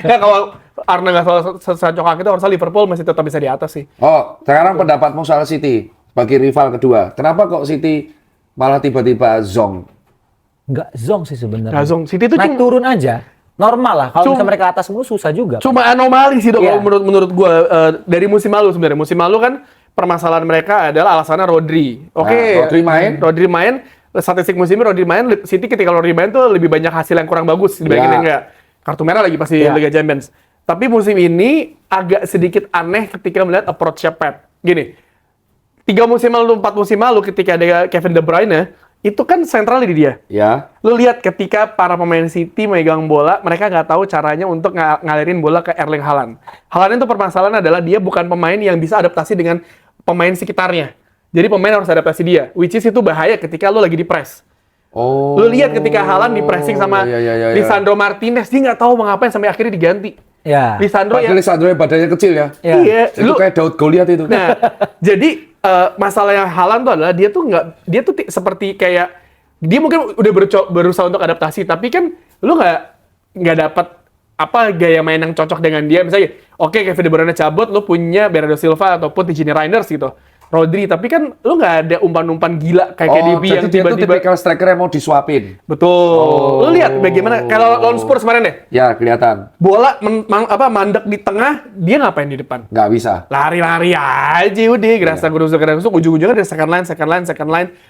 Ya kalau Arna nggak secongkak itu harusnya Liverpool masih tetap bisa di atas sih. Oh, sekarang pendapatmu soal City sebagai rival kedua. Kenapa kok City malah tiba-tiba zong? Nggak zong sih sebenarnya. Nah, Zong City itu Naik turun aja. Normal lah. Kalau misalnya mereka atas mulu susah juga. cuma anomali sih dok, Iya. kalau menurut gua dari musim lalu sebenarnya. Musim lalu kan permasalahan mereka adalah alasannya Rodri. Oke, Nah, Rodri main. Rodri main, statistik musimnya Rodri main, City ketika Rodri main tuh lebih banyak hasil yang kurang bagus dibandingin yang enggak. Kartu merah lagi pasti Liga Champions. Tapi musim ini agak sedikit aneh ketika melihat approach-nya Pep. Gini, 4 musim lalu ketika ada Kevin De Bruyne, itu kan sentral di dia. Ya. Lu lihat ketika para pemain City megang bola, mereka nggak tahu caranya untuk ngalirin bola ke Erling Haaland. Haaland itu permasalahan adalah dia bukan pemain yang bisa adaptasi dengan pemain sekitarnya. Jadi pemain harus adaptasi dia, which is itu bahaya ketika lu lagi di press. Oh. Lu lihat ketika Haaland di pressing sama Lisandro Martinez, dia nggak tahu mau ngapain sampai akhirnya diganti. Ya. Lisandro Padahal Lisandro yang badannya kecil ya. Iya. Itu kayak Daud Goliat itu. Nah, jadi masalahnya Haaland tuh adalah dia tuh seperti kayak dia mungkin udah berusaha untuk adaptasi, tapi kan lu nggak dapat gaya main yang cocok dengan dia. Misalnya, oke, Kevin De Bruyne cabut, lu punya Bernardo Silva ataupun Tijani Reinders gitu. Rodri, tapi kan lu nggak ada umpan-umpan gila kayak KDB yang jadi dia tuh tiba-tiba. tipikal striker yang mau disuapin. Betul. Lu lihat bagaimana kalau lawan Spurs kemarin deh. Ya, kelihatan. Bola mandek di tengah, dia ngapain di depan? Nggak bisa. Lari-lari aja udah, gerasa gerusuk, ujung-ujungnya ada second line.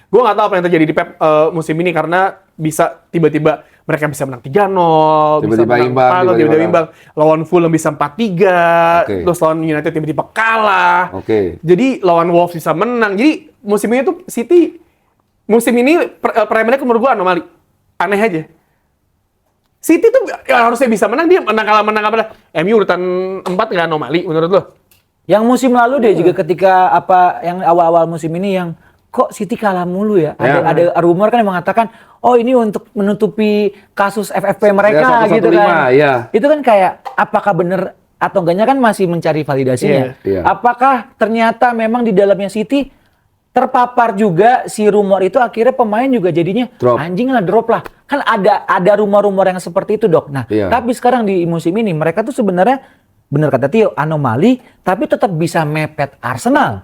Gue nggak tahu apa yang terjadi di Pep musim ini karena bisa tiba-tiba mereka bisa menang 3-0, bisa menang 4-0, tiba-tiba imbang. Lawan Fulham bisa 4-3, terus lawan United tiba-tiba kalah. Jadi lawan Wolves bisa menang. Jadi musim ini tuh City, musim ini Premier League menurut gue anomali. Aneh aja. City tuh harusnya bisa menang, dia menang kalah. MU urutan 4 nggak anomali menurut lo? Yang musim lalu deh juga ketika yang awal-awal musim ini yang kok City kalah mulu ya. Ada rumor kan yang mengatakan, oh ini untuk menutupi kasus FFP mereka gitu kan. Itu kan kayak apakah benar atau enggaknya kan masih mencari validasinya. Apakah ternyata memang di dalamnya City terpapar juga si rumor itu, akhirnya pemain juga jadinya anjing lah, drop lah. Kan ada rumor-rumor yang seperti itu, Dok. Nah, tapi sekarang di musim ini mereka tuh sebenarnya benar kata Tio, anomali tapi tetap bisa mepet Arsenal.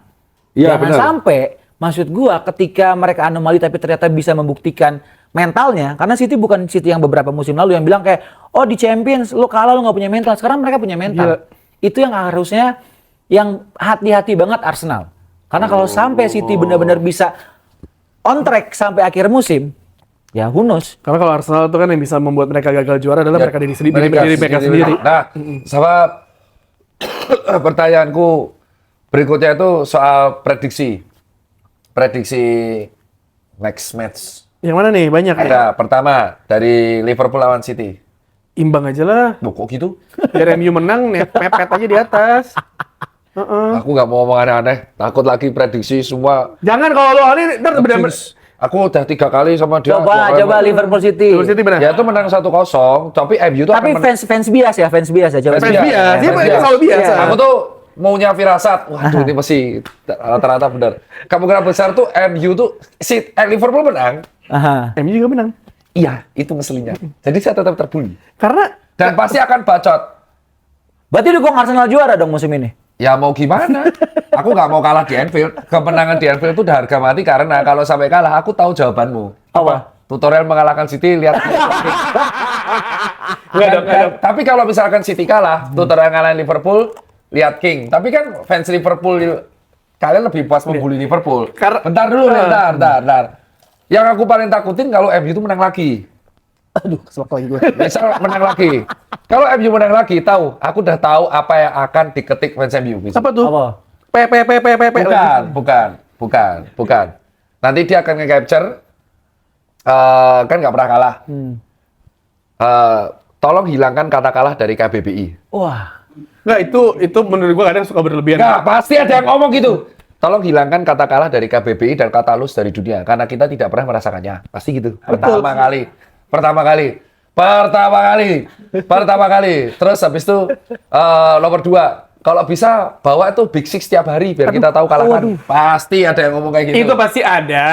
Jangan sampai, maksud gua, ketika mereka anomali tapi ternyata bisa membuktikan mentalnya, karena City bukan City yang beberapa musim lalu yang bilang kayak, oh di Champions lu kalah lu nggak punya mental. Sekarang mereka punya mental. Itu yang harusnya yang hati-hati banget Arsenal. Karena kalau sampai City benar-benar bisa on track sampai akhir musim, ya who knows. Karena kalau Arsenal itu kan yang bisa membuat mereka gagal juara adalah mereka diri mereka sendiri. Nah, sama pertanyaanku berikutnya itu soal prediksi next match. Yang mana nih? Banyak ya? Pertama dari Liverpool lawan City. Imbang aja lah. Kok gitu? Biar MU menang, mepet aja di atas. Aku nggak mau ngomong aneh-aneh. Takut lagi prediksi semua. Jangan kalau lo aneh, ntar benar-benar. Aku udah 3 kali sama dia. Coba Liverpool City. Liverpool City benar. Ya itu menang 1-0, tapi MU tuh tapi fans bias ya. Fans bias. Dia selalu biasa. Aku tuh maunya firasat. Waduh, ini pasti rata-rata benar. Kemungkinan besar tuh MU tuh Liverpool menang. MU juga menang. Iya, itu ngeselinnya. Jadi saya tetap terbully. Dan pasti akan bacot. Berarti dukung Arsenal juara dong musim ini? Ya mau gimana? Aku nggak mau kalah di Anfield. Kemenangan di Anfield itu udah harga mati karena kalau sampai kalah, aku tahu jawabanmu. Apa? Tutorial mengalahkan City, lihat. Tapi kalau misalkan City kalah, tutorial ngalahin Liverpool, lihat King. Tapi kan fans Liverpool, kalian lebih puas membuli Liverpool. Bentar dulu, bentar. Yang aku paling takutin kalau MU itu menang lagi. Aduh, keselak lagi gue. Misal menang lagi. Kalau MU menang lagi, aku udah tahu apa yang akan diketik fans MU. Apa tuh? Bukan. Nanti dia akan nge-capture, kan nggak pernah kalah. Tolong hilangkan kata kalah dari KBBI. Wah. Nggak, itu menurut gue kadang suka berlebihan. Nggak, pasti ada yang ngomong gitu. Tolong hilangkan kata kalah dari KBBI dan kata lose dari dunia. Karena kita tidak pernah merasakannya. Pasti gitu. Pertama kali. Terus habis itu nomor 2. Kalau bisa bawa itu Big Six setiap hari biar kita tahu kalahkan. Pasti ada yang ngomong kayak gitu. Itu pasti ada.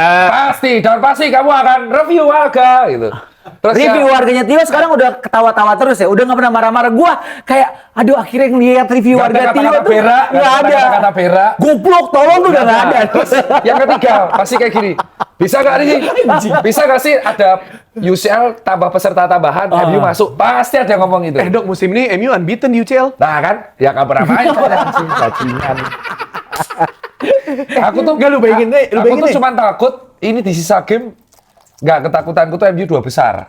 Pasti kamu akan review warga gitu. Terus review warganya Tio sekarang udah ketawa-tawa terus ya. Udah nggak pernah marah-marah. Gua kayak aduh akhirnya ngeliat review warga Tio tuh nggak ada. Kata berak. Goblok tolong tuh udah nggak ada. Terus yang ketiga pasti kayak gini. Bisa nggak nih? Bisa nggak sih ada UCL tambah peserta tambahan, MU masuk? Pasti ada yang ngomong itu. Dok, musim ini MU unbeaten di UCL. Nah kan, ya nggak pernah main. Bajingan. Aku tuh nggak lu bayangin deh. Aku tuh cuma takut ini di sisa game Nggak, ketakutanku tuh MU 2 besar.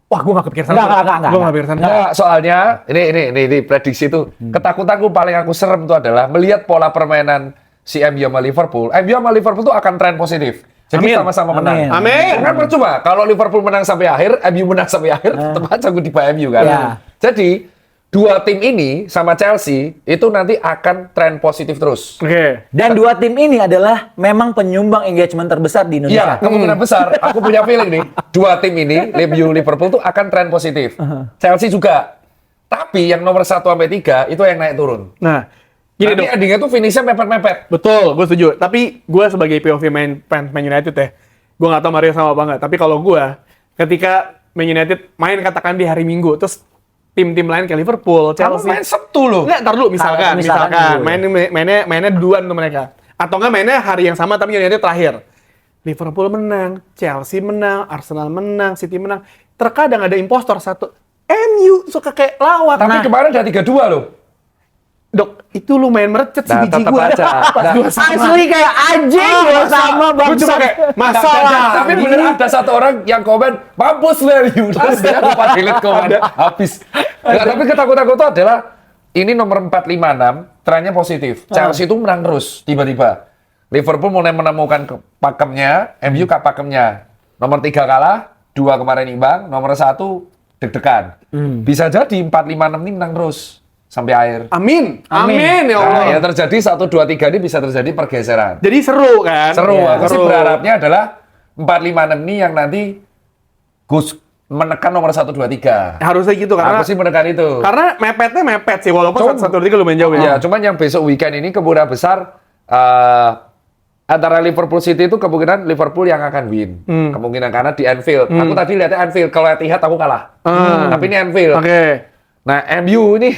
Wah, gue nggak kepikiran. Nggak. Gue nggak kepikiran. Nggak, soalnya ini prediksi tuh. Ketakutanku paling aku serem tuh adalah melihat pola permainan si MU sama Liverpool. MU sama Liverpool tuh akan tren positif. Jadi Amin. sama-sama menang. Amin. Kan percuma kalau Liverpool menang sampai akhir, MU menang sampai akhir, tetap aja gue di MU kan. Ya. Jadi dua tim ini sama Chelsea itu nanti akan tren positif terus. Oke. Dan dua tim ini adalah memang penyumbang engagement terbesar di Iya, Indonesia. kemungkinan besar. Aku punya feeling nih, dua tim ini, MU, Liverpool tuh akan tren positif. Chelsea juga. Tapi yang nomor 1 sampai 3 itu yang naik turun. Nah, gini Nanti dong. endingnya tuh finishnya mepet-mepet. Betul, gue setuju. Tapi gue sebagai POV Man United ya, gue nggak tahu Mario sama apa nggak. Tapi kalau gue, ketika Man United main katakan di hari Minggu, terus tim-tim lain kayak Liverpool, Kamu Chelsea, main Sabtu loh. nggak, ntar dulu, misalkan Misalkan dulu, mainnya duluan tuh mereka. Atau nggak mainnya hari yang sama tapi United terakhir. Liverpool menang, Chelsea menang, Arsenal menang, City menang. Terkadang ada impostor satu. MU suka kayak lawak. Tapi kemarin udah 3-2 loh. Dok, itu lumayan merecet sih Nah, biji tetep gue. aja. Pas gua sama. Asli kayak anjing gua sama Bang. Gue cuma kayak, masalah. Tapi bener ada satu orang yang komen, mampus MU. Terus dia lupa delete komen. Habis. Nggak, tapi ketakutan gue tuh adalah, ini nomor 4, 5, 6, trennya positif. Chelsea itu menang terus, tiba-tiba. Liverpool mulai menemukan pakemnya, MU pakemnya. Nomor 3 kalah, 2 kemarin imbang, nomor 1 deg-degan. Bisa jadi 4, 5, 6 ini menang terus. Sampai akhir. Amin. Amin ya Allah. Nah, yang terjadi 1, 2, 3 ini bisa terjadi pergeseran. Jadi seru kan? Seru. Iya, Aku sih berharapnya adalah 4, 5, 6 ini yang nanti Gus menekan nomor 1, 2, 3. Harusnya gitu karena Aku sih menekan itu. karena mepetnya mepet sih walaupun Cuma- 1, 2, 3 lumayan jauh Ya, ya. cuman yang besok weekend ini kemungkinan besar antara Liverpool City itu kemungkinan Liverpool yang akan win. Kemungkinan karena di Anfield. Aku tadi lihatnya Anfield. Kalau Etihad aku kalah. Tapi ini Anfield. Oke. Nah, MU ini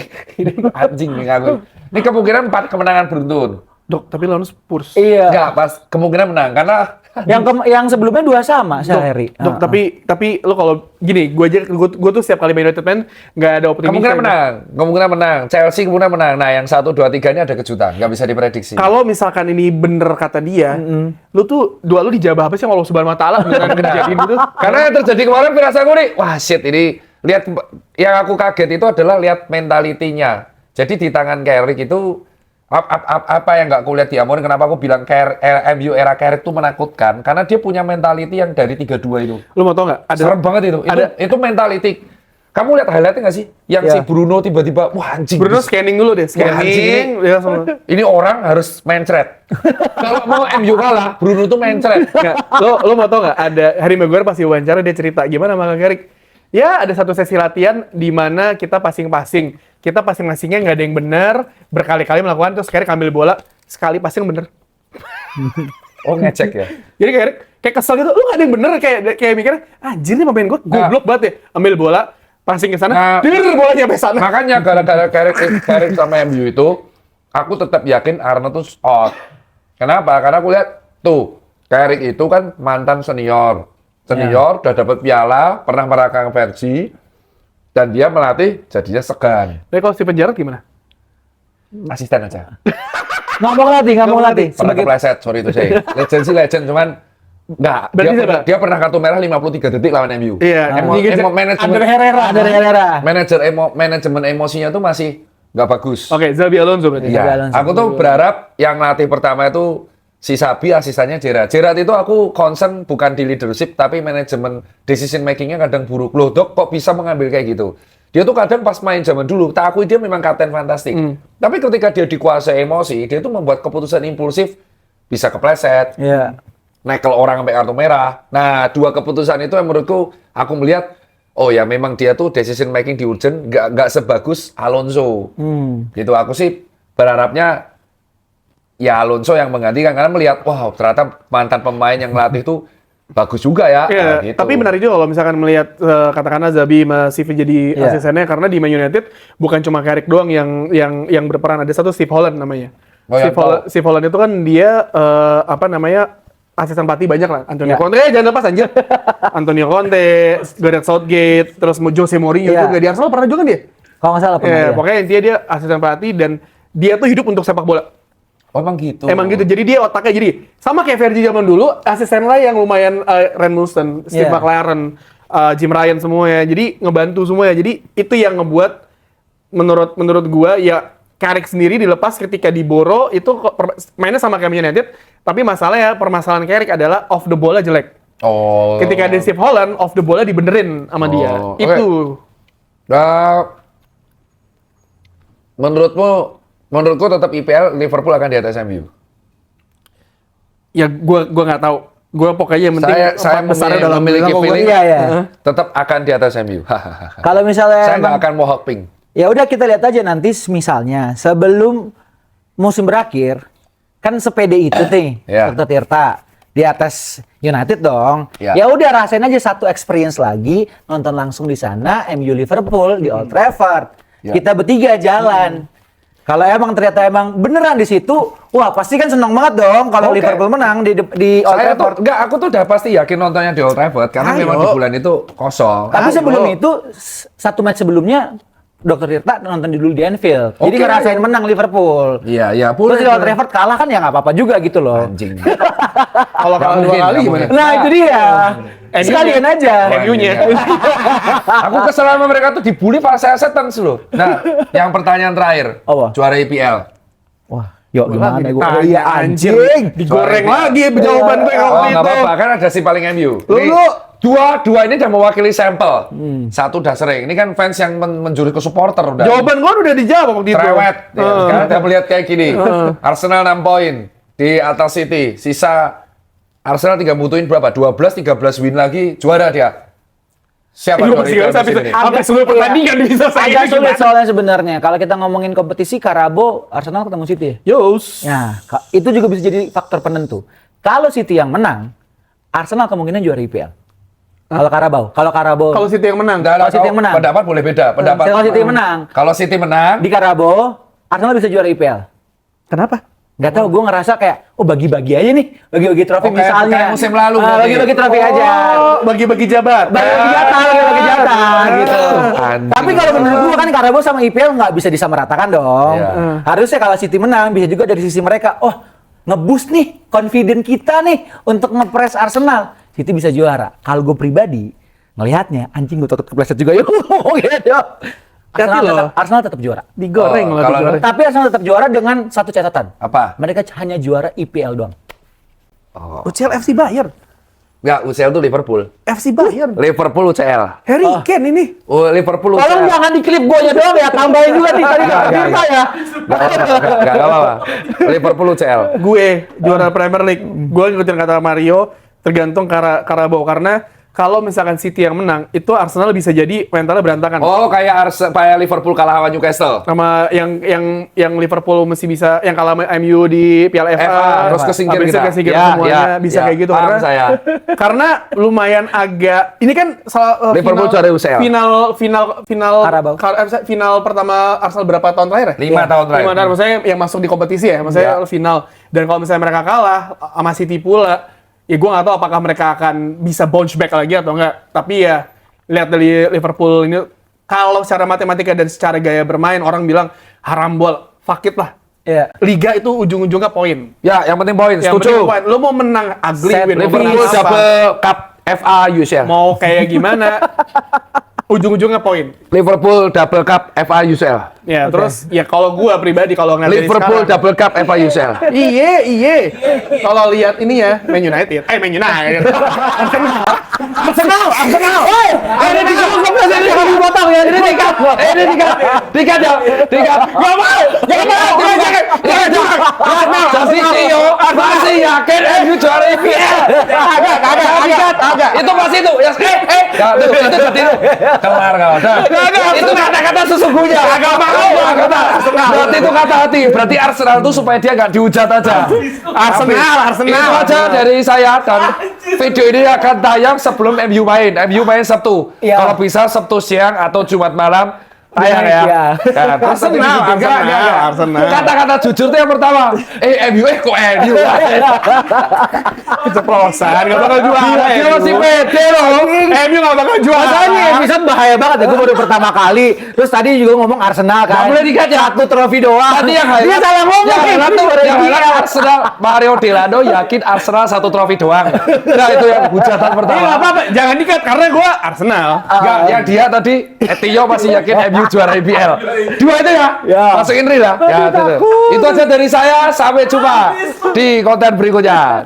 anjing nih aku. Ini kemungkinan 4 kemenangan beruntun. Dok, tapi lawan Spurs. Iya. Enggak, pas kemungkinan menang karena Yang sebelumnya 2 sama sehari. Dok, tapi lo kalau gini, gue tuh setiap kali main United main nggak ada optimis. kemungkinan menang. Chelsea kemungkinan menang. Nah, yang 1, 2, 3 ini ada kejutan, nggak bisa diprediksi. Kalau misalkan ini bener kata dia, lu tuh doa lu dijabah apa sih kalau Subhanahu wa taala beneran kejadian gitu? Karena yang terjadi kemarin firasatku nih, wah shit ini lihat yang aku kaget itu adalah lihat mentalitinya. Jadi di tangan Carrick itu apa yang nggak kulihat di Amorim, kenapa aku bilang MU era Carrick itu menakutkan? Karena dia punya mentality yang dari 3-2 itu. Lu mau tau nggak? Serem banget itu. Itu mentality. Kamu lihat highlightnya nggak sih? Yang si Bruno tiba-tiba, wah anjing. Bruno scanning dulu deh, anjing. dia langsung. Ini orang harus mencret. Kalau mau MU kalah, Bruno tuh mencret. Nggak, lo mau tau nggak? Ada Harry Maguire pasti wawancara dia cerita gimana sama Carrick. Ya ada satu sesi latihan di mana kita passing-passing. Kita passing-passingnya nggak ada yang benar, berkali-kali melakukan, terus Carrick ambil bola, sekali passing bener. Oh ngecek ya? Jadi kayak kesel gitu, lu nggak ada yang bener, kayak mikirnya, anjir nih pemain gue goblok banget ya. Ambil bola, passing ke sana, bolanya sampai sana. Makanya gara-gara Carrick sama MU itu, aku tetap yakin Arnold tuh out. Kenapa? Karena aku lihat, tuh, Carrick itu kan mantan senior, udah dapat piala, pernah meragang versi, dan dia melatih jadinya segan. Tapi kalau Steven Gerrard gimana? Asisten aja. Nggak mau latih. Pernah kepleset, sorry itu saya. Legend sih legend, cuman nggak. Dia pernah kartu merah 53 detik lawan MU. Iya. Manajemen emosinya tuh masih nggak bagus. Oke, Xabi Alonso berarti. Iya. Aku tuh berharap yang latih pertama itu si Sabi, asistannya Gerrard. Gerrard itu aku concern bukan di leadership, tapi manajemen decision makingnya kadang buruk. Loh dok, kok bisa mengambil kayak gitu? Dia tuh kadang pas main zaman dulu, tak akui dia memang kapten fantastik. Tapi ketika dia dikuasai emosi, dia tuh membuat keputusan impulsif, bisa kepleset, nekel orang sampai kartu merah. Nah, 2 keputusan itu yang menurutku, aku melihat, oh ya memang dia tuh decision making di urgent, nggak sebagus Alonso. Gitu, aku sih berharapnya, ya Alonso yang menggantikan, karena melihat, wow ternyata mantan pemain yang melatih itu bagus juga ya. Iya, nah, gitu. tapi menarik juga kalau misalkan melihat katakanlah Xabi masih jadi asistennya, karena di Man United bukan cuma Carrick doang yang berperan, ada satu Steve Holland namanya. Steve Holland itu kan dia asisten pelatih banyak lah. Antonio Conte, jangan lepas anjir. Antonio Conte, Gareth Southgate, terus Jose Mourinho juga di Arsenal pernah juga kan dia. Kalau nggak salah pernah. Pokoknya intinya dia asisten pelatih dan dia tuh hidup untuk sepak bola. Oh, emang gitu. Emang gitu. Jadi dia otaknya jadi sama kayak Fergie zaman dulu, asistennya yang lumayan Ren Wilson, Steve Yeah. McLaren, Jim Ryan semua ya. Jadi ngebantu semua ya. Jadi itu yang ngebuat menurut gua ya Carrick sendiri dilepas ketika di Boro itu mainnya sama kayak Man United, tapi masalahnya permasalahan Carrick adalah off the ball-nya jelek. Oh. Ketika ada Steve Holland, off the ball-nya dibenerin sama dia. oke. Itu. Nah, menurutku tetap IPL Liverpool akan di atas MU. Ya gua nggak tahu. Gua pokoknya yang penting Saya empat besarnya dalam memiliki dalam feeling Iya, iya. tetap akan di atas MU. Kalau misalnya Saya nggak emang- akan mau Hawkping. Ya udah kita lihat aja nanti misalnya sebelum musim berakhir kan sepede itu nih Ya. Dr. Tirta di atas United dong. Ya. Ya udah rasain aja satu experience lagi nonton langsung di sana MU Liverpool di Old Trafford. Ya. Kita bertiga jalan. Kalau emang ternyata emang beneran di situ, wah pasti kan seneng banget dong kalau Oke. Liverpool menang di Old Saya Trafford. tuh enggak, aku tuh udah pasti yakin nontonnya di Old Trafford karena Ayo. memang di bulan itu kosong. Tapi Ayo. sebelum itu satu match sebelumnya Dr. Tirta nonton dulu di Anfield. Jadi Oke. ngerasain menang Liverpool. Iya, iya, Terus boleh. di Old Trafford kalah kan ya nggak apa-apa juga gitu loh. Anjing. Kalau Nggak kalah dua mungkin, kali nggak gimana? mungkin. Nah itu dia. Sekalian aja. MU-nya. Aku kesel sama mereka tuh dibully pas saya settings loh. Nah, yang pertanyaan terakhir. Apa? Juara IPL. Wah, yuk gimana gue? Ditanya, Iya anjing. Digoreng Soalnya- lagi jawaban gue Oh, waktu nggak itu. apa-apa, kan ada si paling MU. Lu- Nih, lu- dua ini udah mewakili sampel. Satu udah sering. Ini kan fans yang menjurus ke supporter udah. Jawaban gue udah dijawab waktu itu. Cerewet. Ya, sekarang kita melihat kayak gini. Arsenal 6 poin di atas City. Sisa Arsenal tinggal butuhin berapa? 12-13 win lagi, juara dia. Siapa Gue juara masih IPL nggak sampai musim ini? sampai seluruh pertandingan bisa saya Agak sulit soalnya sebenarnya. Kalau kita ngomongin kompetisi Karabo, Arsenal ketemu City ya. Yos. Ya, itu juga bisa jadi faktor penentu. Kalau City yang menang, Arsenal kemungkinan juara IPL. Kalau Karabo, Kalau City yang menang. Enggak, Kalau City yang menang. Pendapat boleh beda. Pendapat. Kalau City yang menang. Kalau City menang, di Karabo, Arsenal bisa juara IPL. Kenapa? Gak tau, gue ngerasa kayak, bagi-bagi aja nih. Bagi-bagi trofi Oh, kayak- misalnya. kayak musim lalu berarti. Bagi-bagi trofi aja. Oh, bagi-bagi jabat. Bagi-bagi jatah gitu. Anjing. Tapi kalau menurut gue kan Karabo sama IPL nggak bisa disamaratakan dong. Iya. Harusnya kalau City menang, bisa juga dari sisi mereka, oh nge-boost nih, confident kita nih untuk nge-press Arsenal. City bisa juara. Kalau gue pribadi, ngelihatnya, anjing gue takut kepleset juga yuk. Hati-hati loh. Arsenal tetap juara. Digoreng Oh, loh. kalau- digoreng. Tapi Arsenal tetap juara dengan satu catatan. apa? Mereka hanya juara IPL doang. UCL FC Bayern. Enggak, UCL itu Liverpool. FC Bayern. Liverpool UCL. Harry Kane ini. Oh, Liverpool Tolong UCL. jangan diklip golnya doang ya, tambahin juga nih tadi Nggak, Tirta nggak. ya. Enggak apa-apa. Liverpool UCL. Gue juara Premier League. Gue ngikutin kata Mario. Tergantung Karabo karena kalau misalkan City yang menang, itu Arsenal bisa jadi mentalnya berantakan. Oh, kayak Liverpool kalah sama Newcastle. Sama yang Liverpool mesti bisa yang kalah sama MU di Piala FA, FA, terus kesingkir habis itu kita. kesingkir Ya, semuanya ya, bisa ya, kayak gitu paham karena saya. karena lumayan agak ini kan Liverpool juara UCL. final pertama Arsenal berapa tahun terakhir ya? 5 tahun terakhir. 5 tahun maksudnya yang masuk di kompetisi ya, maksudnya Ya. final. Dan kalau misalnya mereka kalah sama City pula, ya gue nggak tahu apakah mereka akan bisa bounce back lagi atau enggak. Tapi ya lihat dari Liverpool ini, kalau secara matematika dan secara gaya bermain orang bilang haram bol, fuck it lah. Iya. Liga itu ujung-ujungnya poin. Ya, yang penting poin. Yang penting Setuju. poin. Lo mau menang ugly Set, win, mau menang Liverpool apa, double cup FA UCL. mau kayak gimana, ujung-ujungnya poin. Liverpool double cup FA UCL. Ya, terus ya kalau gua pribadi kalau ngeliat dari Liverpool sekarang, double cup FA UCL. Iye. Kalau lihat ini ya, Man United. Man United. Arsenal. Woi, Ini dipotong ya, ini dikat. Ini dikat ya. Gak mau. Jangan. Jadi Tio masih yakin MU juara IPL. Agak. Itu pasti itu. Ya, itu jadi kelar kau. Itu kata-kata sesungguhnya. Agak mau. Berarti itu kata hati. Berarti Arsenal itu supaya dia nggak dihujat aja. Arsenal. Itu aja dari saya dan video ini akan tayang sebelum MU main. MU main Sabtu. Iya. Kalau bisa Sabtu siang atau Jumat malam Sayang ya. Iya. Nah, terus tadi Arsenal, enggak. Arsenal. Kata-kata jujur tuh yang pertama. MU kok MU. Keceplosan, nggak bakal juara. Dia masih pede loh. MU nggak bakal juara. Makanya episode bahaya banget ya, gue baru pertama kali. Terus tadi juga ngomong Arsenal kan. Nggak boleh dikat ya. Satu trofi doang. Tadi yang Dia salah ngomong. Yang highlight tuh, Baru yang dia. highlight Arsenal. Mario Delano yakin Arsenal 1 trofi doang. Nah itu yang hujatan Ini pertama. nggak apa-apa, jangan dikat karena gue Arsenal. Enggak, yang dia tadi Tio masih yakin MU juara IPL. Dua itu ya? Ya. Masukin Ril ya? Ya, itu. Itu aja dari saya. Sampai jumpa di konten berikutnya.